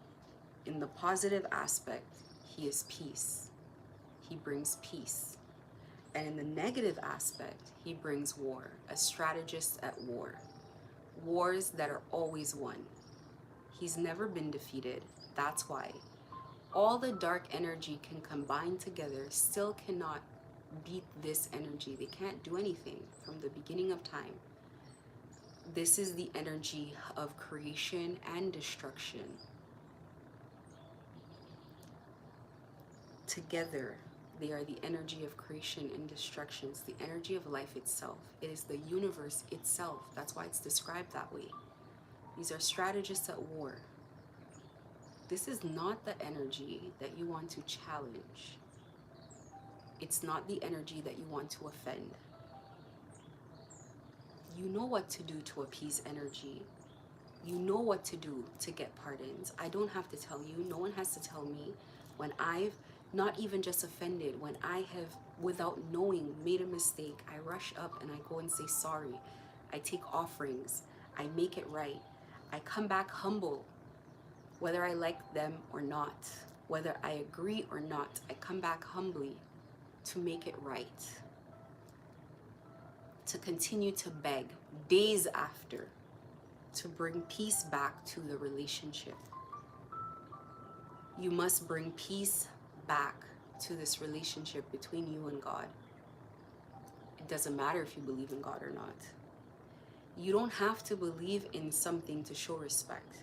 S1: in the positive aspect, he is peace. He brings peace. And in the negative aspect, he brings war, a strategist at war. Wars that are always won. He's never been defeated. That's why. All the dark energy can combine together, still cannot beat this energy. They can't do anything from the beginning of time. This is the energy of creation and destruction. Together, they are the energy of creation and destruction. It's the energy of life itself. It is the universe itself. That's why it's described that way. These are strategists at war. This is not the energy that you want to challenge. It's not the energy that you want to offend. You know what to do to appease energy. You know what to do to get pardons. I don't have to tell you. No one has to tell me. When I've not even just offended, when I have, without knowing, made a mistake, I rush up and I go and say sorry. I take offerings. I make it right. I come back humble, whether I like them or not, whether I agree or not. I come back humbly to make it right, to continue to beg days after, to bring peace back to the relationship. You must bring peace back to this relationship between you and God. It doesn't matter if you believe in God or not. You don't have to believe in something to show respect.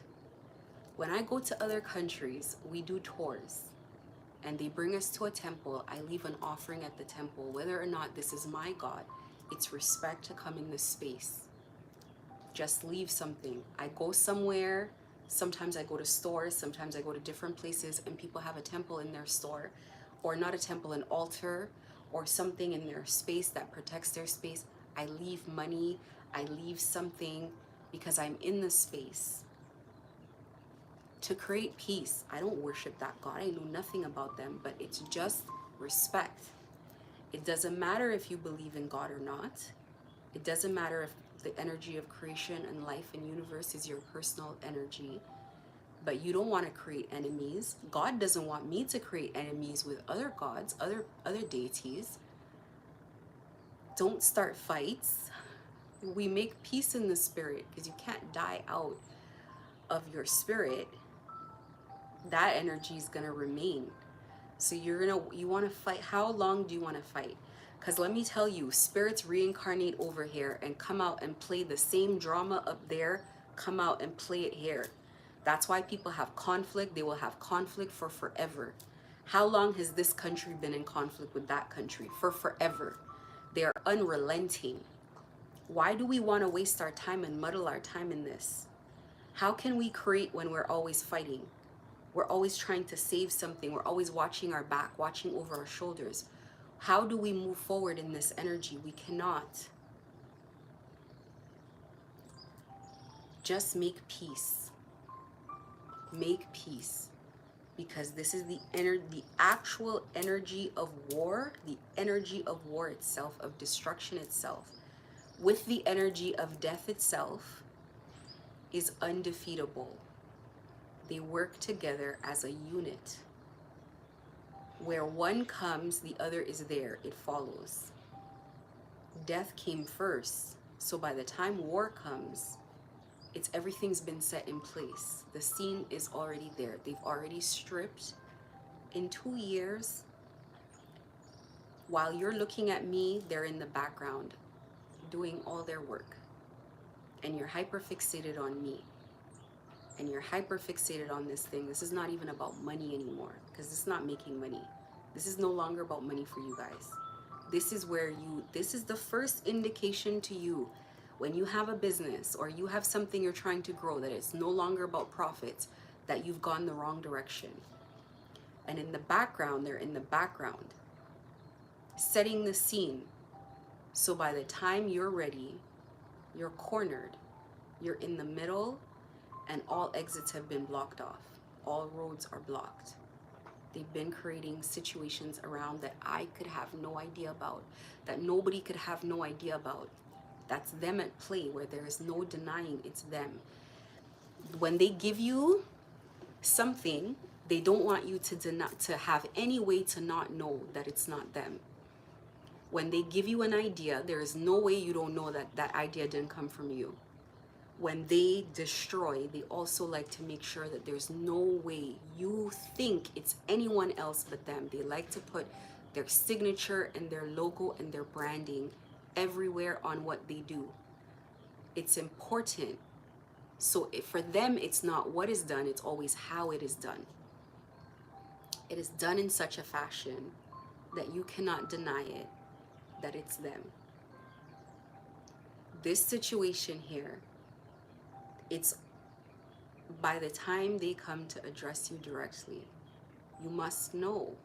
S1: When I go to other countries, we do tours and they bring us to a temple. I leave an offering at the temple. Whether or not this is my God, it's respect to come in this space. Just leave something. I go somewhere. Sometimes I go to stores, sometimes I go to different places and people have a temple in their store, or not a temple, an altar, or something in their space that protects their space. I leave money, I leave something because I'm in the space to create peace. I don't worship that God. I know nothing about them, but it's just respect. It doesn't matter if you believe in God or not. It doesn't matter if the energy of creation and life and universe is your personal energy, but you don't want to create enemies. God doesn't want me to create enemies with other gods, other deities. Don't start fights. We make peace in the spirit because you can't die out of your spirit. That energy is going to remain. So you want to fight. How long do you want to fight? Because let me tell you, spirits reincarnate over here and come out and play the same drama up there, come out and play it here. That's why people have conflict. They will have conflict for forever. How long has this country been in conflict with that country? For forever. They are unrelenting. Why do we want to waste our time and muddle our time in this? How can we create when we're always fighting? We're always trying to save something. We're always watching our back, watching over our shoulders. How do we move forward in this energy? We cannot. Just make peace. Make peace. Because this is the actual energy of war, the energy of war itself, of destruction itself, with the energy of death itself, is undefeatable. They work together as a unit. Where one comes, the other is there. It follows. Death came first. So by the time war comes, everything's been set in place. The scene is already there. They've already stripped. In 2 years, while you're looking at me, they're in the background doing all their work. And you're hyper fixated on me. And you're hyper fixated on this thing. This is not even about money anymore, because it's not making money. This is no longer about money for you guys. This is the first indication to you when you have a business or you have something you're trying to grow that it's no longer about profits, that you've gone the wrong direction. And in the background, they're in the background, setting the scene. So by the time you're ready, you're cornered, you're in the middle, and all exits have been blocked off. All roads are blocked. They've been creating situations around that I could have no idea about, that nobody could have no idea about. That's them at play, where there is no denying it's them. When they give you something, they don't want you to have any way to not know that it's not them. When they give you an idea, there is no way you don't know that that idea didn't come from you. When they destroy, they also like to make sure that there's no way you think it's anyone else but them. They like to put their signature and their logo and their branding everywhere on what they do. It's important. So for them, it's not what is done, it's always how it is done. It is done in such a fashion that you cannot deny it, that it's them. This situation here, it's by the time they come to address you directly, you must know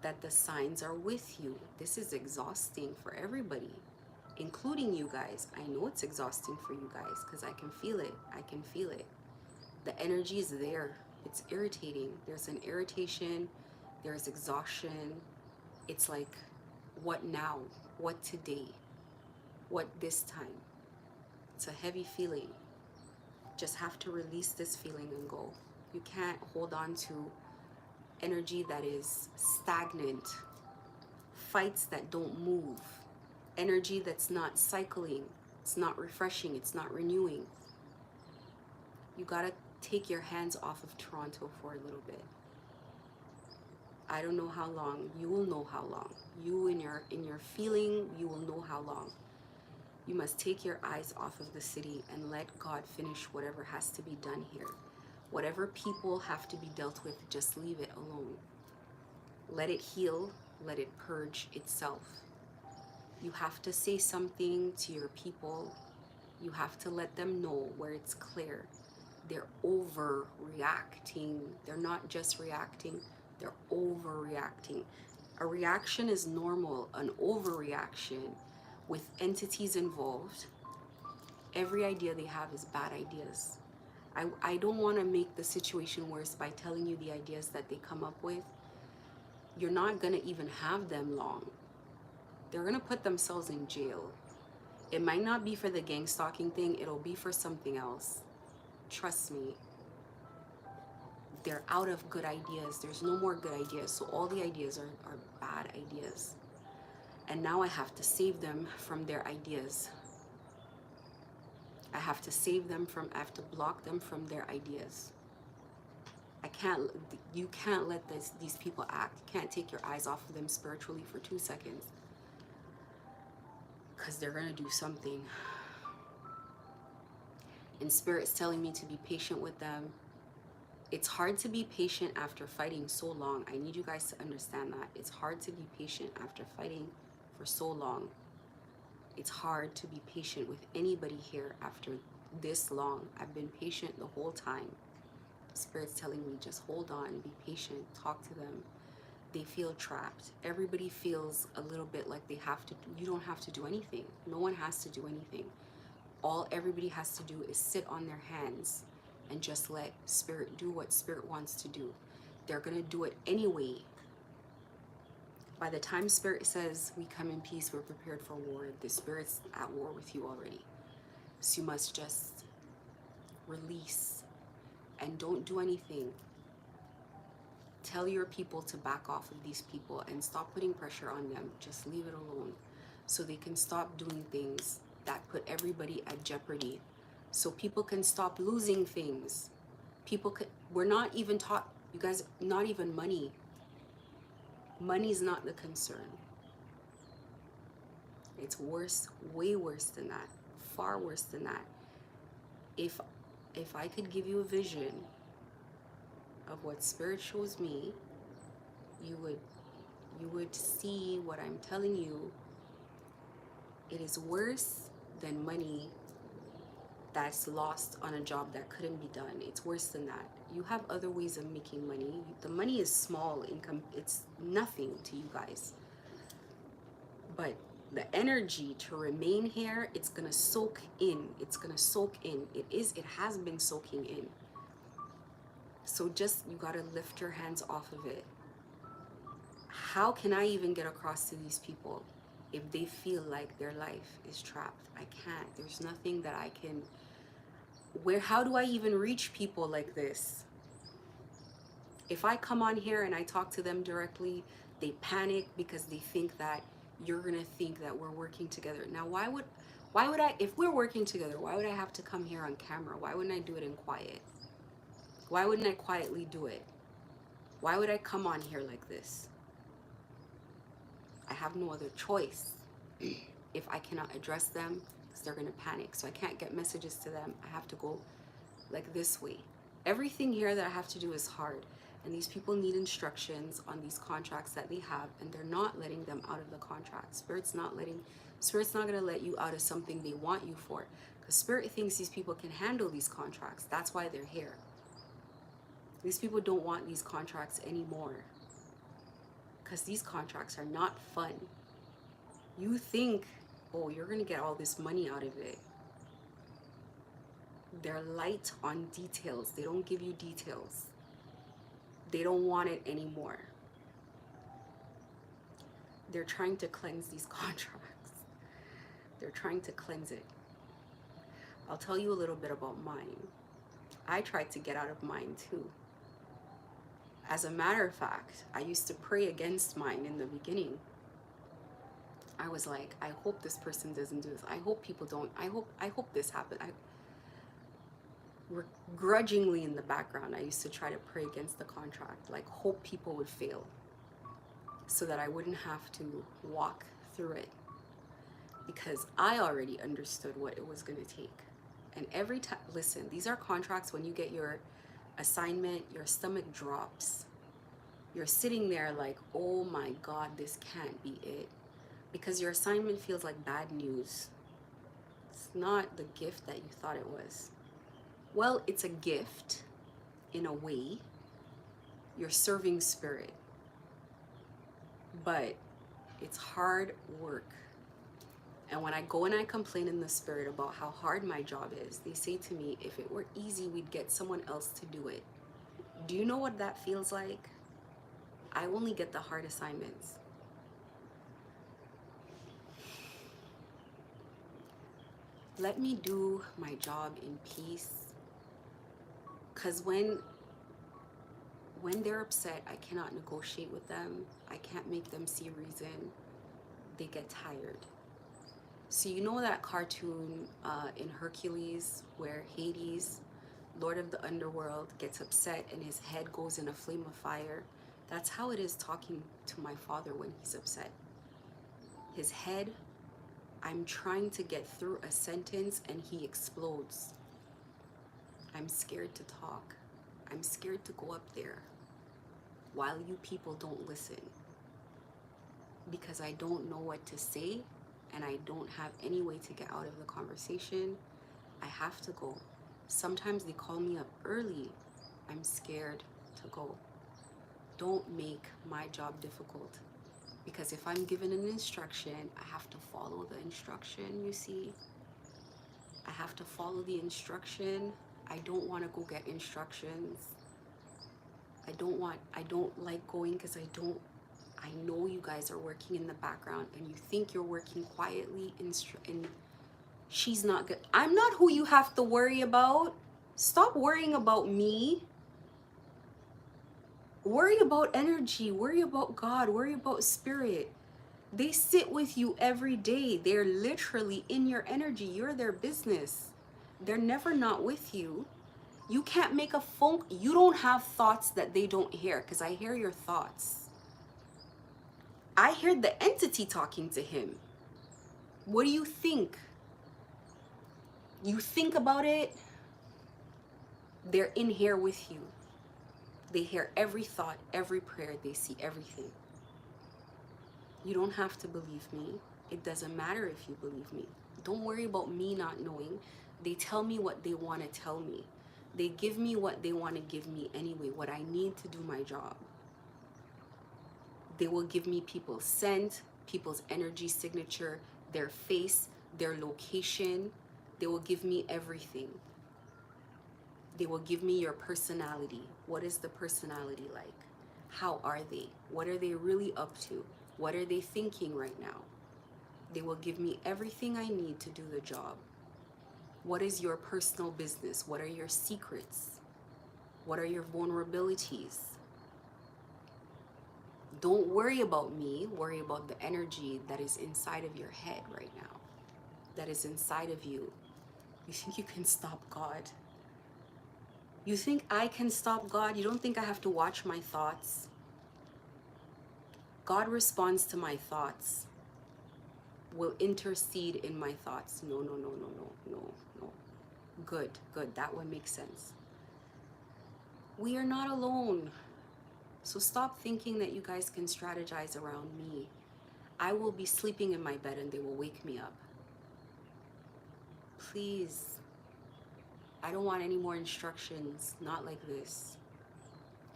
S1: that the signs are with you. This is exhausting for everybody, including you guys. I know it's exhausting for you guys because I can feel it. I can feel it. The energy is there. It's irritating. There's an irritation. There's exhaustion. It's like, what now? What today? What this time? It's a heavy feeling. Just have to release this feeling and go. You can't hold on to energy that is stagnant, fights that don't move, energy that's not cycling, it's not refreshing, it's not renewing. You gotta take your hands off of Toronto for a little bit. I don't know how long. You will know how long. You in your feeling, you will know how long. You must take your eyes off of the city and let God finish whatever has to be done here. Whatever people have to be dealt with, just leave it alone. Let it heal, let it purge itself. You have to say something to your people. You have to let them know where it's clear. They're overreacting. They're not just reacting, they're overreacting. A reaction is normal. An overreaction, with entities involved, every idea they have is bad ideas. I don't want to make the situation worse by telling you the ideas that they come up with. You're not going to even have them long. They're going to put themselves in jail. It might not be for the gang stalking thing. It'll be for something else. Trust me. They're out of good ideas. There's no more good ideas. So all the ideas are bad ideas. And now I have to save them from their ideas. I have to save them from, I have to block them from their ideas. You can't let these people act. You can't take your eyes off of them spiritually for 2 seconds. Because they're going to do something. And Spirit's telling me to be patient with them. It's hard to be patient after fighting so long. I need you guys to understand that. It's hard to be patient after fighting for so long. It's hard to be patient with anybody here after this long. I've been patient the whole time. Spirit's telling me just hold on, be patient, talk to them. They feel trapped. Everybody feels a little bit like they have to. You don't have to do anything. No one has to do anything. All everybody has to do is sit on their hands and just let Spirit do what Spirit wants to do. They're going to do it anyway. By the time Spirit says we come in peace, we're prepared for war, the Spirit's at war with you already. So you must just release and don't do anything. Tell your people to back off of these people and stop putting pressure on them. Just leave it alone so they can stop doing things that put everybody at jeopardy. So people can stop losing things. We're not even taught, you guys, not even money. Money's not the concern. It's worse, way worse than that, far worse than that. If I could give you a vision of what Spirit shows me, you would see what I'm telling you. It is worse than money that's lost on a job that couldn't be done. It's worse than that. You have other ways of making money. The money is small income. It's nothing to you guys. But the energy to remain here, it's gonna soak in. It's gonna soak in. It has been soaking in. So just, you gotta lift your hands off of it. How can I even get across to these people if they feel like their life is trapped? I can't. There's nothing that I can. How do I even reach people like this? If I come on here and I talk to them directly, they panic because they think that you're gonna think that we're working together. Now, why would I, if we're working together, why would I have to come here on camera? Why wouldn't I do it in quiet? Why wouldn't I quietly do it? Why would I come on here like this? I have no other choice. If I cannot address them, because they're gonna panic. So I can't get messages to them. I have to go like this way. Everything here that I have to do is hard. And these people need instructions on these contracts that they have, and they're not letting them out of the contract. Spirit's not gonna let you out of something they want you for. Because Spirit thinks these people can handle these contracts. That's why they're here. These people don't want these contracts anymore. Because these contracts are not fun. You think, oh, you're gonna get all this money out of it. They're light on details. They don't give you details. They don't want it anymore. They're trying to cleanse these contracts. They're trying to cleanse it. I'll tell you a little bit about mine. I tried to get out of mine too. As a matter of fact, I used to pray against mine in the beginning. I was like, I hope this person doesn't do this. I hope people don't. I hope this happens. Grudgingly in the background, I used to try to pray against the contract, like hope people would fail so that I wouldn't have to walk through it, because I already understood what it was going to take. And every time, listen, these are contracts. When you get your assignment, your stomach drops. You're sitting there like, oh my God, this can't be it, because your assignment feels like bad news. It's not the gift that you thought it was. Well, it's a gift in a way. You're serving Spirit, but it's hard work. And when I go and I complain in the Spirit about how hard my job is, they say to me, if it were easy, we'd get someone else to do it. Do you know what that feels like? I only get the hard assignments. Let me do my job in peace. Because when they're upset, I cannot negotiate with them. I can't make them see reason. they get tired. So you know that cartoon in Hercules where Hades, Lord of the Underworld, gets upset and his head goes in a flame of fire? That's how it is talking to my father when he's upset. His head, I'm trying to get through a sentence and he explodes. I'm scared to talk. I'm scared to go up there while you people don't listen, because I don't know what to say and I don't have any way to get out of the conversation. I have to go. Sometimes they call me up early. I'm scared to go. Don't make my job difficult, because if I'm given an instruction, I have to follow the instruction, you see. I have to follow the instruction. I don't want to go get instructions. I don't like going because I know you guys are working in the background and you think you're working quietly and she's not good. I'm not who you have to worry about. Stop worrying about me. Worry about energy, worry about God, worry about spirit. They sit with you every day. They're literally in your energy. You're their business. They're never not with you. You can't make a phone. You don't have thoughts that they don't hear, because I hear your thoughts. I hear the entity talking to him. What do you think? You think about it. They're in here with you. They hear every thought, every prayer. They see everything. You don't have to believe me. It doesn't matter if you believe me. Don't worry about me not knowing. They tell me what they want to tell me. They give me what they want to give me anyway, what I need to do my job. They will give me people's scent, people's energy signature, their face, their location. They will give me everything. They will give me your personality. What is the personality like? How are they? What are they really up to? What are they thinking right now? They will give me everything I need to do the job. What is your personal business? What are your secrets? What are your vulnerabilities? Don't worry about me. Worry about the energy that is inside of your head right now, that is inside of you. You think you can stop God? You think I can stop God? You don't think I have to watch my thoughts? God responds to my thoughts, will intercede in my thoughts. No. Good. That one makes sense. We are not alone. So stop thinking that you guys can strategize around me. I will be sleeping in my bed and they will wake me up. Please. I don't want any more instructions, not like this.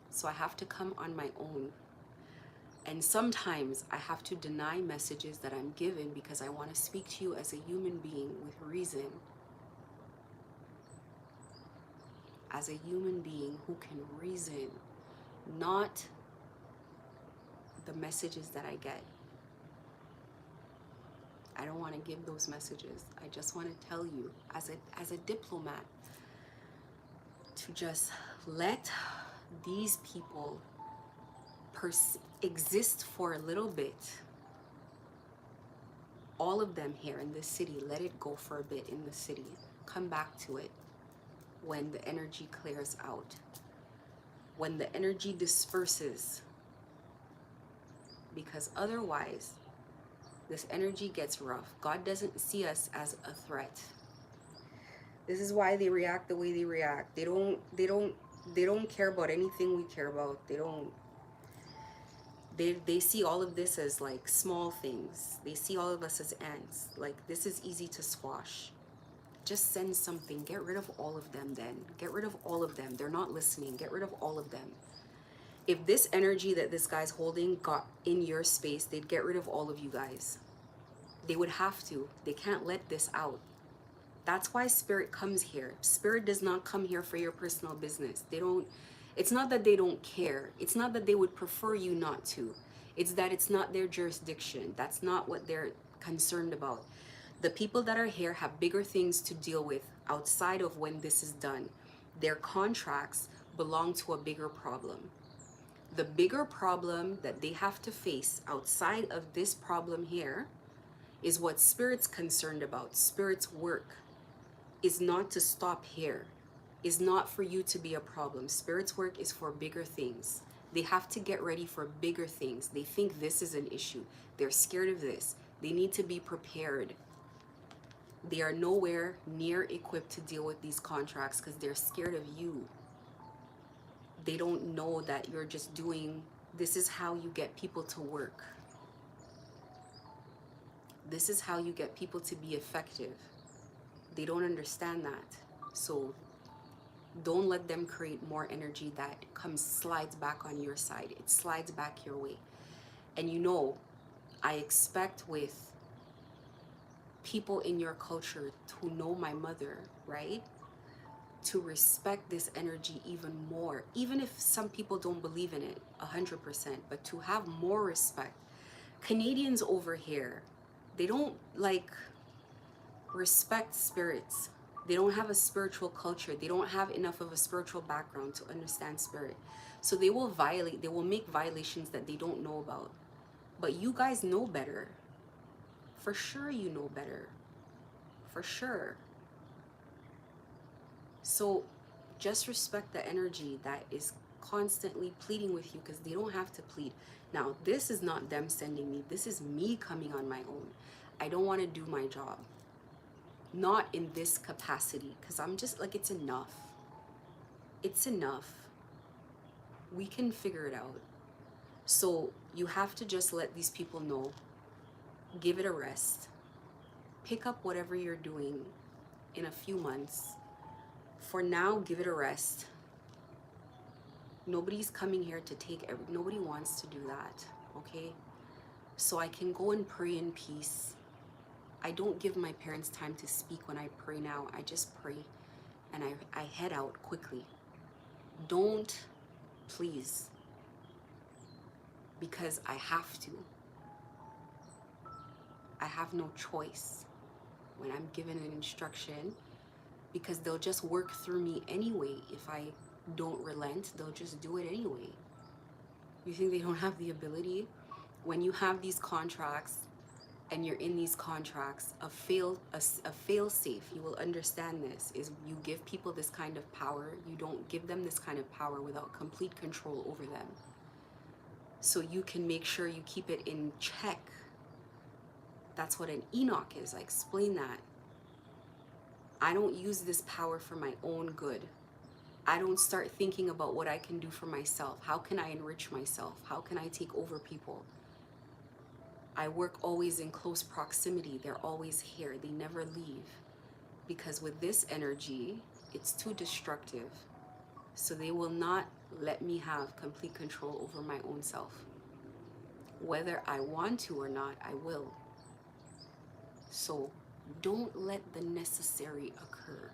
S1: So I have to come on my own. And sometimes I have to deny messages that I'm given because I want to speak to you as a human being with reason. As a human being who can reason, not the messages that I get. I don't want to give those messages. I just want to tell you as a diplomat to just let these people exist for a little bit. All of them here in this city, let it go for a bit in the city. Come back to it when the energy clears out. When the energy disperses. Because otherwise, this energy gets rough. God doesn't see us as a threat. This is why they react the way they react. They don't care about anything we care about. They see all of this as like small things. They see all of us as ants. Like, this is easy to squash. Just send something. Get rid of all of them then. Get rid of all of them. They're not listening. Get rid of all of them. If this energy that this guy's holding got in your space, they'd get rid of all of you guys. They would have to. They can't let this out. That's why spirit comes here. Spirit does not come here for your personal business. It's not that they don't care. It's not that they would prefer you not to. It's that it's not their jurisdiction. That's not what they're concerned about. The people that are here have bigger things to deal with outside of when this is done. Their contracts belong to a bigger problem. The bigger problem that they have to face outside of this problem here is what Spirit's concerned about. Spirit's work is not to stop here, is not for you to be a problem. Spirit's work is for bigger things. They have to get ready for bigger things. They think this is an issue. They're scared of this. They need to be prepared. They are nowhere near equipped to deal with these contracts because they're scared of you. They don't know that you're just doing, this is how you get people to work. This is how you get people to be effective. They don't understand that. So don't let them create more energy that slides back on your side. It slides back your way. And you know, I expect with people in your culture who know my mother, right? To respect this energy even more, even if some people don't believe in it 100%, but to have more respect. Canadians over here, they don't like respect spirits. They don't have a spiritual culture. They don't have enough of a spiritual background to understand spirit. So they will make violations that they don't know about. But you guys know better. For sure you know better. For sure. So just respect the energy that is constantly pleading with you, because they don't have to plead. Now, this is not them sending me. This is me coming on my own. I don't want to do my job. Not in this capacity, because I'm just like, it's enough. It's enough. We can figure it out. So you have to just let these people know. Give it a rest. Pick up whatever you're doing in a few months. For now, give it a rest. Nobody's coming here to take nobody wants to do that, okay? So I can go and pray in peace. I don't give my parents time to speak when I pray now. I just pray and I head out quickly. Don't, please, because I have to. I have no choice when I'm given an instruction, because they'll just work through me anyway. If I don't relent, they'll just do it anyway. You think they don't have the ability? When you have these contracts and you're in these contracts, a fail safe, you will understand this, is you give people this kind of power. You don't give them this kind of power without complete control over them. So you can make sure you keep it in check. That's what an Enoch is. I explain that. I don't use this power for my own good. I don't start thinking about what I can do for myself. How can I enrich myself? How can I take over people? I work always in close proximity. They're always here. They never leave. Because with this energy, it's too destructive. So they will not let me have complete control over my own self. Whether I want to or not, I will. So don't let the necessary occur,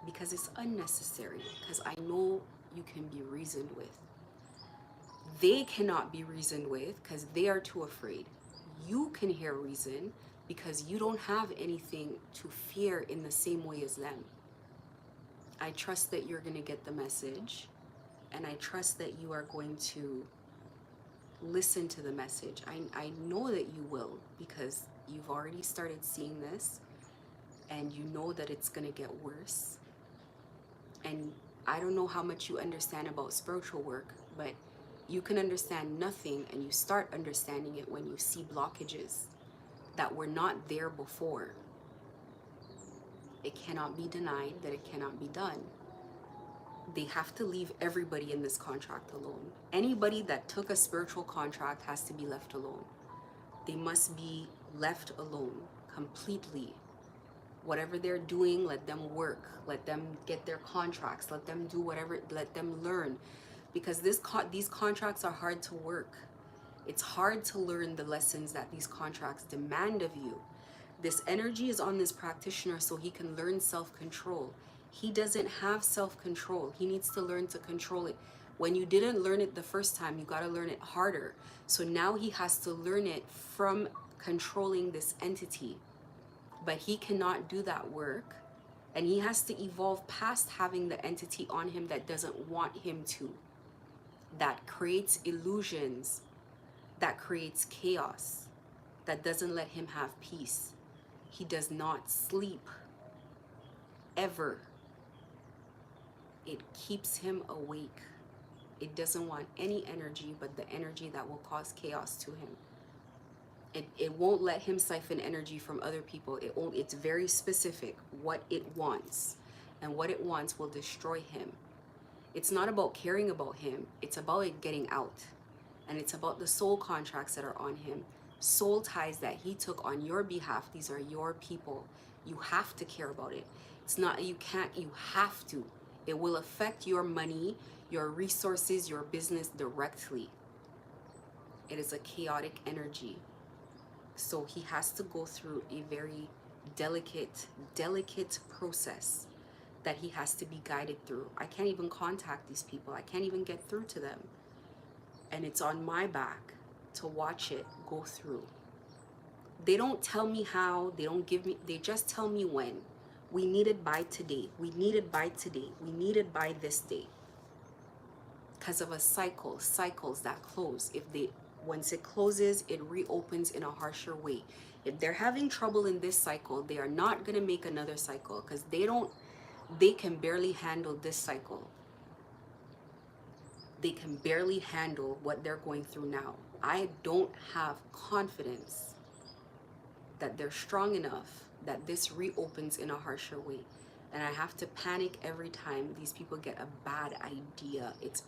S1: because it's unnecessary, because I know you can be reasoned with. They cannot be reasoned with because they are too afraid. You can hear reason because you don't have anything to fear in the same way as them. I trust that you're going to get the message, and I trust that you are going to listen to the message. I know that you will, because you've already started seeing this, and you know that it's going to get worse. And I don't know how much you understand about spiritual work, but you can understand nothing, and you start understanding it when you see blockages that were not there before. It cannot be denied that it cannot be done. They have to leave everybody in this contract alone. Anybody that took a spiritual contract has to be left alone. They must be left alone completely. Whatever they're doing, let them work. Let them get their contracts. Let them do whatever. Let them learn. Because these contracts are hard to work. It's hard to learn the lessons that these contracts demand of you. This energy is on this practitioner so he can learn self-control. He doesn't have self-control. He needs to learn to control it. When you didn't learn it the first time, you got to learn it harder. So now he has to learn it from controlling this entity. But he cannot do that work. And he has to evolve past having the entity on him that doesn't want him to. That creates illusions. That creates chaos. that doesn't let him have peace. He does not sleep ever. It keeps him awake. It doesn't want any energy but the energy that will cause chaos to him. It won't let him siphon energy from other people. It's very specific what it wants, and what it wants will destroy him. It's not about caring about him. It's about it getting out. And it's about the soul contracts that are on him. Soul ties that he took on your behalf. These are your people. You have to care about it. It's not, you can't, you have to. It will affect your money, your resources, your business directly. It is a chaotic energy. So he has to go through a very delicate process that he has to be guided through. I can't even contact these people. I can't even get through to them. And it's on my back to watch it go through. They don't tell me how, they don't give me, they just tell me when. We need it by today. We need it by today. We need it by this day. Because of a cycles that close. Once it closes, it reopens in a harsher way. If they're having trouble in this cycle, they are not going to make another cycle because they can barely handle this cycle. They can barely handle what they're going through now. I don't have confidence that they're strong enough that this reopens in a harsher way. And I have to panic every time these people get a bad idea. It's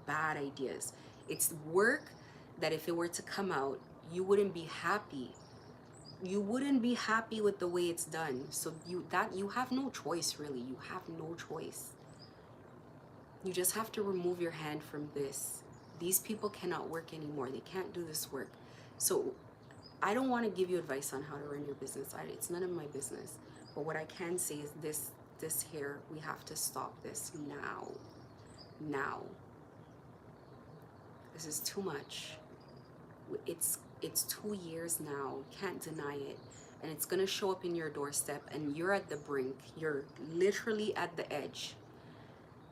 S1: bad ideas. It's work that if it were to come out, you wouldn't be happy. You wouldn't be happy with the way it's done. So you have no choice, really. You have no choice. You just have to remove your hand from this. These people cannot work anymore. They can't do this work. So I don't want to give you advice on how to run your business. It's none of my business. But what I can say is this here, we have to stop this now. Now. This is too much. It's 2 years now. Can't deny it. And it's going to show up in your doorstep and you're at the brink. You're literally at the edge.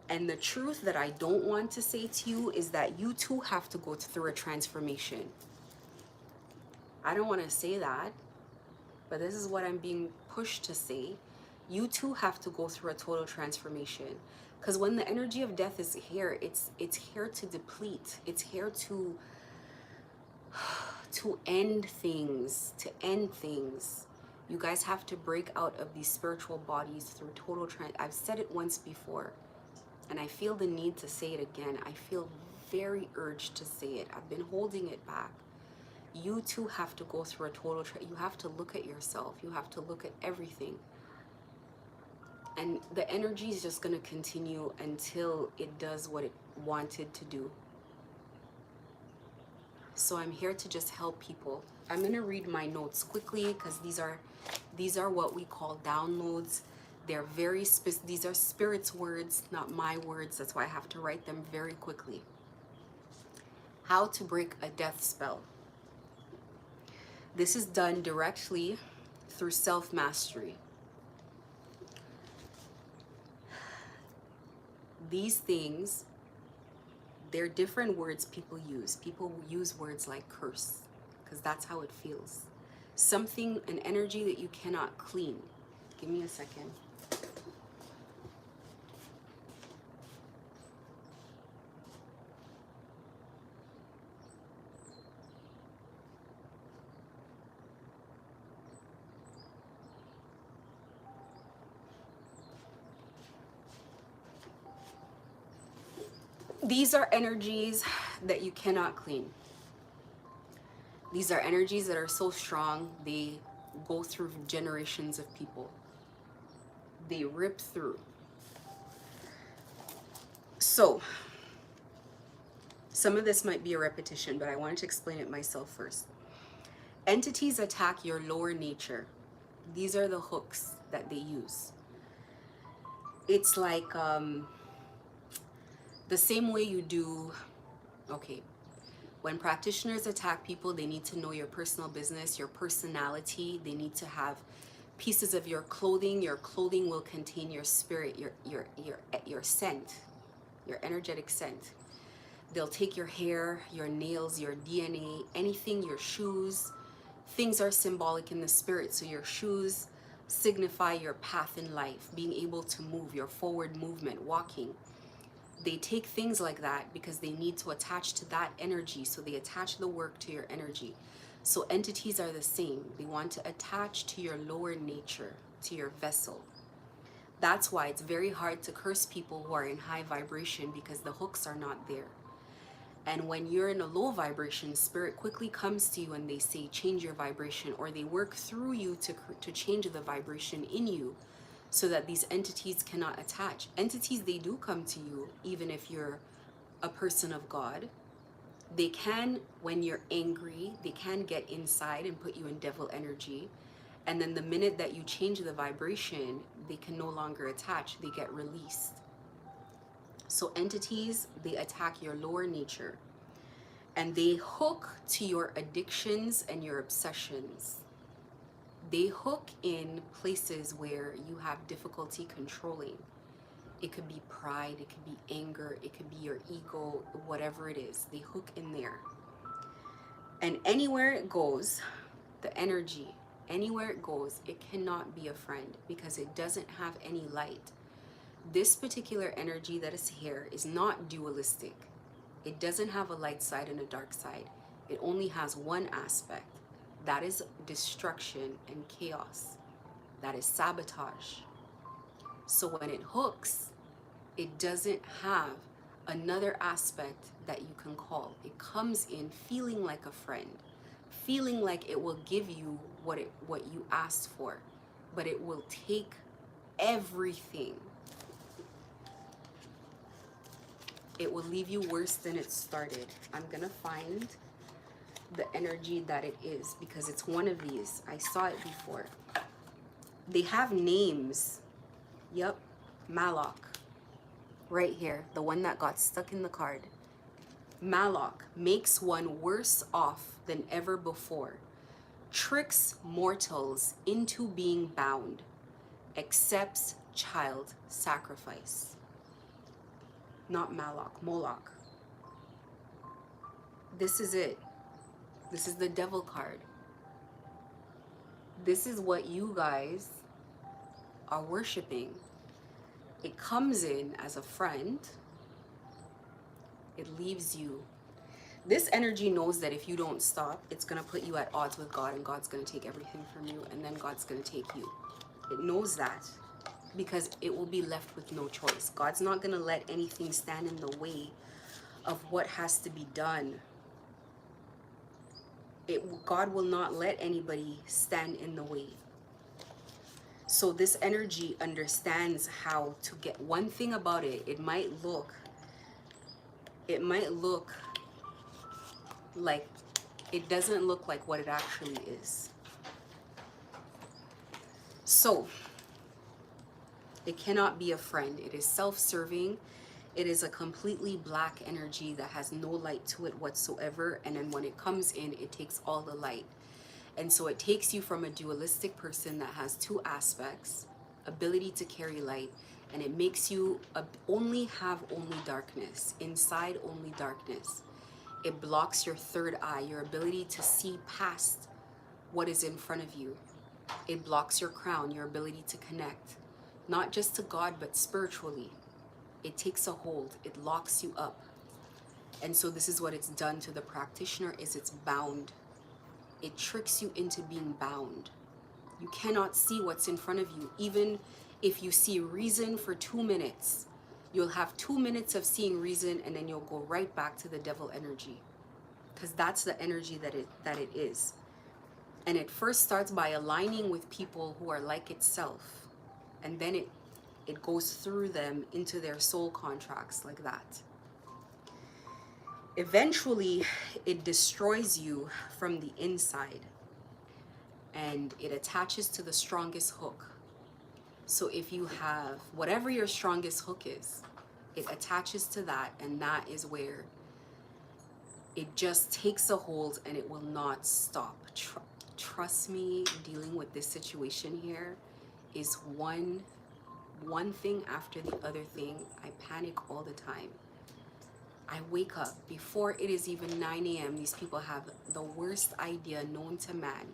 S1: And the truth that I don't want to say to you is that you too have to go through a transformation. I don't want to say that, but this is what I'm being pushed to say. You too have to go through a total transformation. Because when the energy of death is here, it's here to deplete. It's here to end things, You guys have to break out of these spiritual bodies through total I've said it once before, and I feel the need to say it again. I feel very urged to say it. I've been holding it back. You too have to go through a total you have to look at yourself. You have to look at everything. And the energy is just going to continue until it does what it wanted to do. So I'm here to just help people. I'm going to read my notes quickly because these are what we call downloads. They're very these are spirit's words, not my words. That's why I have to write them very quickly. How to break a death spell. This is done directly through self-mastery. These things, they're different words people use. People use words like curse because that's how it feels. Something, an energy that you cannot clean. Give me a second. These are energies that you cannot clean. These are energies that are so strong, they go through generations of people. They rip through. So, some of this might be a repetition, but I wanted to explain it myself first. Entities attack your lower nature. These are the hooks that they use. It's like the same way you do, okay, when practitioners attack people, they need to know your personal business, your personality. They need to have pieces of your clothing. Your clothing will contain your spirit, your scent, your energetic scent. They'll take your hair, your nails, your DNA, anything, your shoes, Things are symbolic in the spirit. So your shoes signify your path in life, being able to move, your forward movement, walking. They take things like that because they need to attach to that energy. So they attach the work to your energy. So entities are the same. They want to attach to your lower nature, to your vessel. That's why it's very hard to curse people who are in high vibration, because the hooks are not there. And when you're in a low vibration, spirit quickly comes to you and they say, change your vibration, or they work through you to change the vibration in you so that these entities cannot attach. Entities, they do come to you even if you're a person of God. They can, when you're angry, they can get inside and put you in devil energy. And then the minute that you change the vibration, they can no longer attach, they get released. So entities, they attack your lower nature and they hook to your addictions and your obsessions. They hook in places where you have difficulty controlling. It could be pride, it could be anger, it could be your ego, whatever it is. They hook in there. And anywhere it goes, the energy, anywhere it goes, it cannot be a friend because it doesn't have any light. This particular energy that is here is not dualistic. It doesn't have a light side and a dark side. It only has one aspect. That is destruction and chaos. That is sabotage. So when it hooks, it doesn't have another aspect that you can call. It comes in feeling like a friend, feeling like it will give you what you asked for, but it will take everything. It will leave you worse than it started. I'm gonna find the energy that it is because it's one of these. I saw it before. They have names. Yep, Malok. Right here, the one that got stuck in the card. Malok makes one worse off than ever before, tricks mortals into being bound, accepts child sacrifice. Not Malok, Moloch. This is it. This is the devil card. This is what you guys are worshiping. It comes in as a friend. It leaves you. This energy knows that if you don't stop, it's going to put you at odds with God, and God's going to take everything from you, and then God's going to take you. It knows that because it will be left with no choice. God's not going to let anything stand in the way of what has to be done. God will not let anybody stand in the way. So this energy understands how to get. One thing about it, it might look like, it doesn't look like what it actually is. So it cannot be a friend. It is self-serving. It is a completely black energy that has no light to it whatsoever. And then when it comes in, it takes all the light. And so it takes you from a dualistic person that has two aspects, ability to carry light, and it makes you only darkness, inside only darkness. It blocks your third eye, your ability to see past what is in front of you. It blocks your crown, your ability to connect, not just to God, but spiritually. It takes a hold, it locks you up. And so this is what it's done to the practitioner, is it's bound. It tricks you into being bound. You cannot see what's in front of you. Even if you see reason for 2 minutes, you'll have 2 minutes of seeing reason, and then you'll go right back to the devil energy, because that's the energy that it is. And it first starts by aligning with people who are like itself, and then it goes through them into their soul contracts like that. Eventually, it destroys you from the inside, and it attaches to the strongest hook. So if you have whatever your strongest hook is, it attaches to that, and that is where it just takes a hold and it will not stop. Trust me, dealing with this situation here is one thing after the other thing. I panic all the time. I wake up before it is even 9 a.m. These people have the worst idea known to man,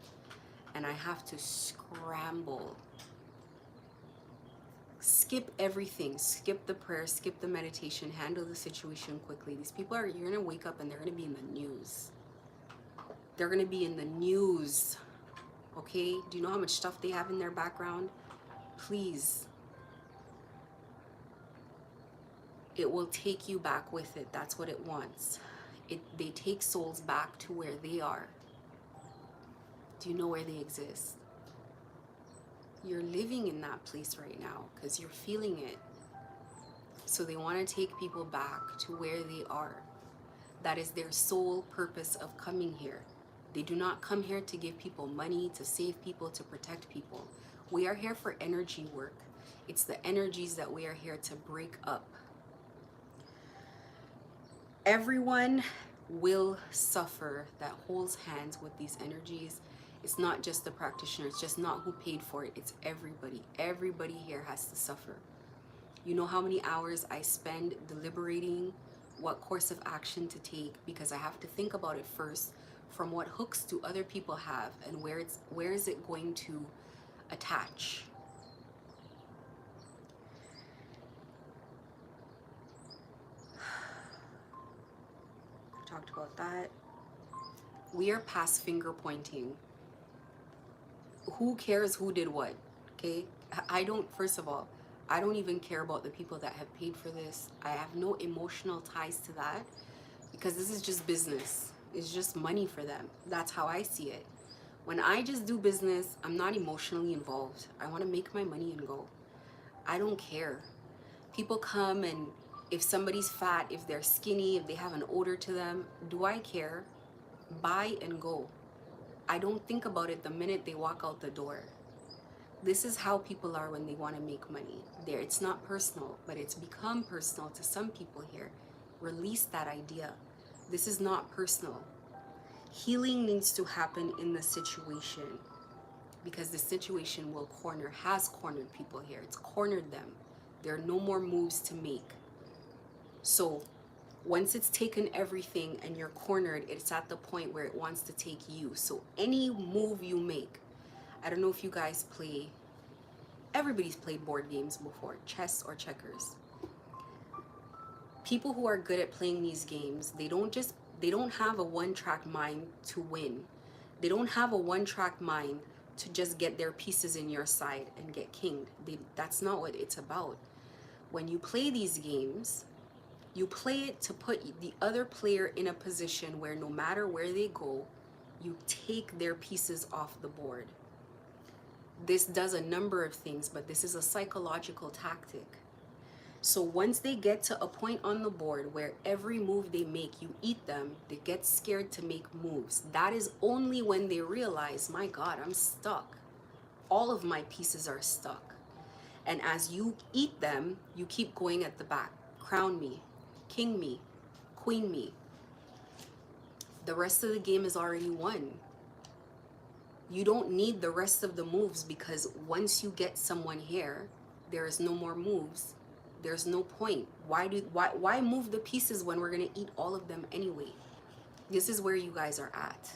S1: and I have to scramble. Skip everything, skip the prayer, skip the meditation, handle the situation quickly. These people are, you're gonna wake up and they're gonna be in the news. They're gonna be in the news, okay? Do you know how much stuff they have in their background? Please. It will take you back with it. That's what it wants. They take souls back to where they are. Do you know where they exist? You're living in that place right now because you're feeling it. So they want to take people back to where they are. That is their sole purpose of coming here. They do not come here to give people money, to save people, to protect people. We are here for energy work. It's the energies that we are here to break up. Everyone will suffer that holds hands with these energies. It's not just the practitioner. It's just not who paid for it. It's everybody. Everybody here has to suffer. You know how many hours I spend deliberating what course of action to take, because I have to think about it first from what hooks do other people have and where is it going to attach. Talked about that. We are past finger pointing. Who cares who did what? Okay, first of all, I don't even care about the people that have paid for this. I have no emotional ties to that because this is just business. It's just money for them. That's how I see it. When I just do business, I'm not emotionally involved. I want to make my money and go. I don't care. People come, and if somebody's fat, if they're skinny, if they have an odor to them, do I care? Buy and go. I don't think about it the minute they walk out the door. This is how people are when they want to make money. It's not personal, but it's become personal to some people here. Release that idea. This is not personal. Healing needs to happen in the situation, because the situation has cornered people here. It's cornered them. There are no more moves to make. So once it's taken everything and you're cornered, it's at the point where it wants to take you. So any move you make, I don't know if you guys everybody's played board games before, chess or checkers. People who are good at playing these games, they don't have a one-track mind to win. They don't have a one-track mind to just get their pieces in your side and get kinged. That's not what it's about. When you play these games, you play it to put the other player in a position where no matter where they go, you take their pieces off the board. This does a number of things, but this is a psychological tactic. So once they get to a point on the board where every move they make, you eat them, they get scared to make moves. That is only when they realize, my God, I'm stuck. All of my pieces are stuck. And as you eat them, you keep going at the back. Crown me, king me, queen me. The rest of the game is already won. You don't need the rest of the moves, because once you get someone here, there is no more moves. There's no point. Why move the pieces when we're gonna eat all of them anyway? This is where you guys are at.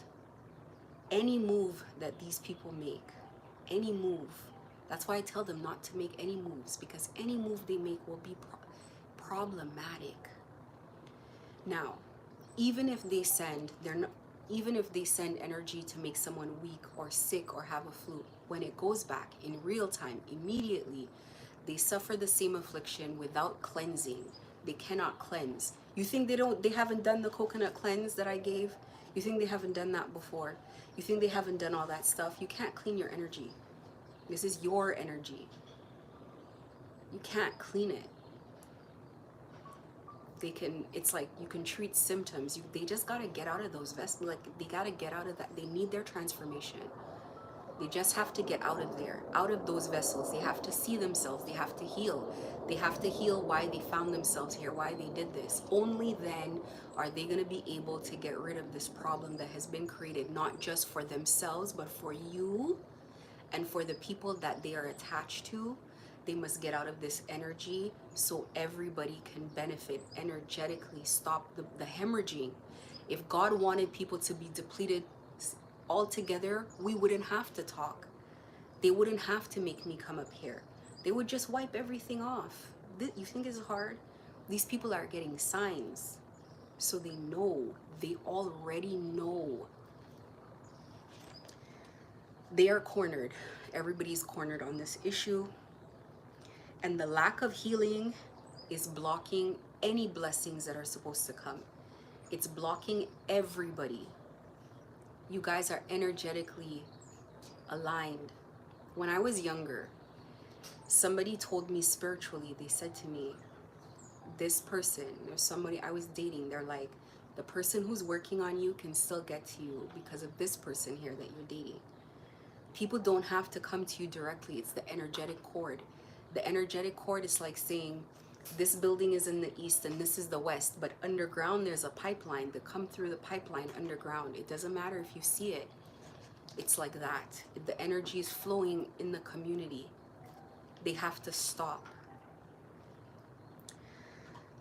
S1: Any move that these people make, any move, that's why I tell them not to make any moves, because any move they make will be problematic. Now, even if they send energy to make someone weak or sick or have a flu, when it goes back in real time, immediately, they suffer the same affliction without cleansing. They cannot cleanse. You think they haven't done the coconut cleanse that I gave? You think they haven't done that before? You think they haven't done all that stuff? You can't clean your energy. This is your energy. You can't clean it. It's like you can treat symptoms. They just gotta get out of those vessels. Like, they gotta get out of that. They need their transformation. They just have to get out of there, out of those vessels. They have to see themselves. They have to heal. They have to heal why they found themselves here, why they did this. Only then are they going to be able to get rid of this problem that has been created, not just for themselves, but for you and for the people that they are attached to, They must get out of this energy so everybody can benefit energetically, stop the hemorrhaging. If God wanted people to be depleted altogether, we wouldn't have to talk. They wouldn't have to make me come up here. They would just wipe everything off. You think it's hard? These people are getting signs. So they know. They already know. They are cornered. Everybody's cornered on this issue. And the lack of healing is blocking any blessings that are supposed to come. It's blocking everybody. You guys are energetically aligned. When I was younger, somebody told me spiritually, they said to me, this person, there's somebody I was dating, they're like, the person who's working on you can still get to you because of this person here that you're dating. People don't have to come to you directly. It's the energetic cord. The energetic cord is like saying, this building is in the east and this is the west, but underground there's a pipeline. They come through the pipeline underground. It doesn't matter if you see it. It's like that. The energy is flowing in the community. They have to stop.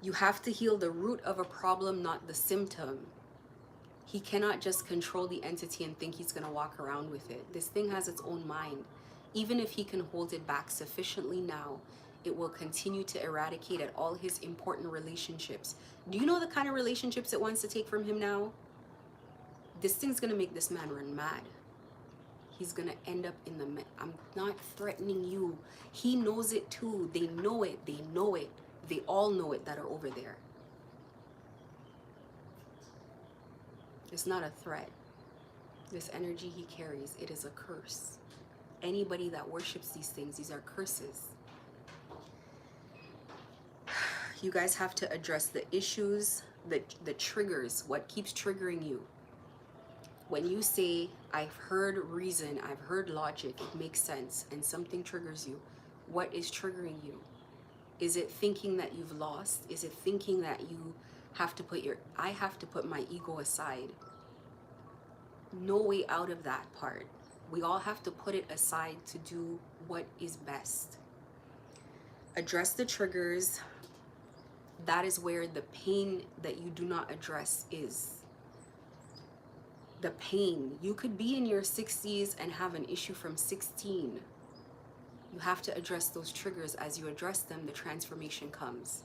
S1: You have to heal the root of a problem, not the symptom. He cannot just control the entity and think he's going to walk around with it. This thing has its own mind. Even if he can hold it back sufficiently now, it will continue to eradicate at all his important relationships. Do you know the kind of relationships it wants to take from him now? This thing's going to make this man run mad. He's going to end up in the... I'm not threatening you. He knows it too. They know it. They know it. They all know it that are over there. It's not a threat. This energy he carries, it is a curse. Anybody that worships these things, these are curses. You guys have to address the issues, the triggers, what keeps triggering you. When you say, I've heard reason, I've heard logic, it makes sense, and something triggers you, what is triggering you? Is it thinking that you've lost? Is it thinking that you have to put I have to put my ego aside? No way out of that part. We all have to put it aside to do what is best. Address the triggers. That is where the pain that you do not address is. The pain. You could be in your 60s and have an issue from 16. You have to address those triggers. As you address them, the transformation comes.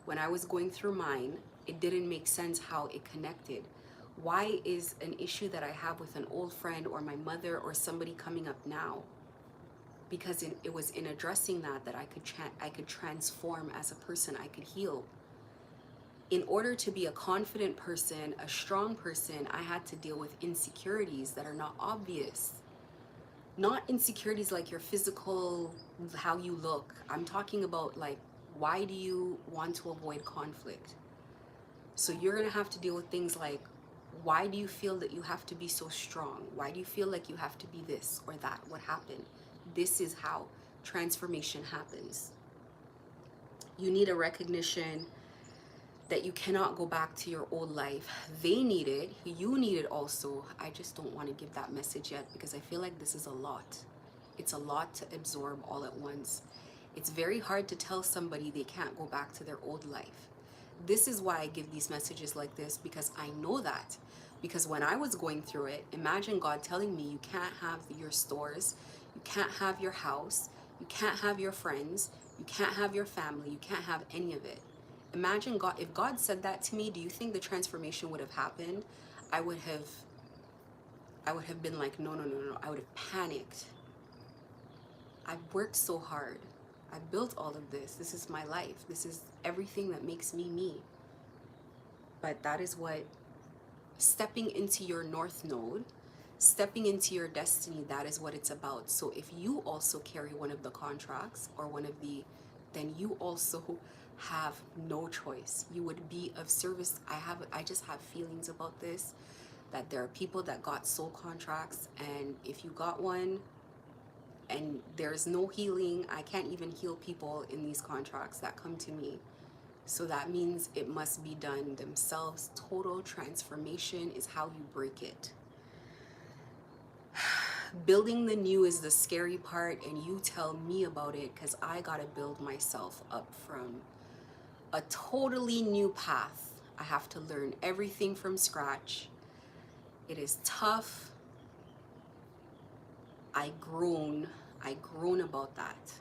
S1: When I was going through mine, it didn't make sense how it connected. Why is an issue that I have with an old friend or my mother or somebody coming up now? Because it was in addressing that I could transform as a person. I could heal. In order to be a confident person, a strong person, I had to deal with insecurities that are not obvious. Not insecurities like your physical, how you look. I'm talking about like, why do you want to avoid conflict? So you're going to have to deal with things like, why do you feel that you have to be so strong? Why do you feel like you have to be this or that? What happened? This is how transformation happens. You need a recognition that you cannot go back to your old life. They need it. You need it also. I just don't want to give that message yet because I feel like this is a lot. It's a lot to absorb all at once. It's very hard to tell somebody they can't go back to their old life. This is why I give these messages like this, because I know that. Because when I was going through it, imagine God telling me you can't have your stores, you can't have your house, you can't have your friends, you can't have your family, you can't have any of it. Imagine God, if God said that to me, do you think the transformation would have happened? I would have been like, no. I would have panicked. I've worked so hard. I've built all of this. This is my life. This is everything that makes me me. But that is what stepping into your North Node, stepping into your destiny, that is what it's about. So if you also carry one of the contracts or then you also have no choice. You would be of service. I just have feelings about this, that there are people that got soul contracts, and if you got one and there's no healing, I can't even heal people in these contracts that come to me. So that means it must be done themselves. Total transformation is how you break it. Building the new is the scary part, and you tell me about it, because I got to build myself up from a totally new path. I have to learn everything from scratch. It is tough. I groan about that.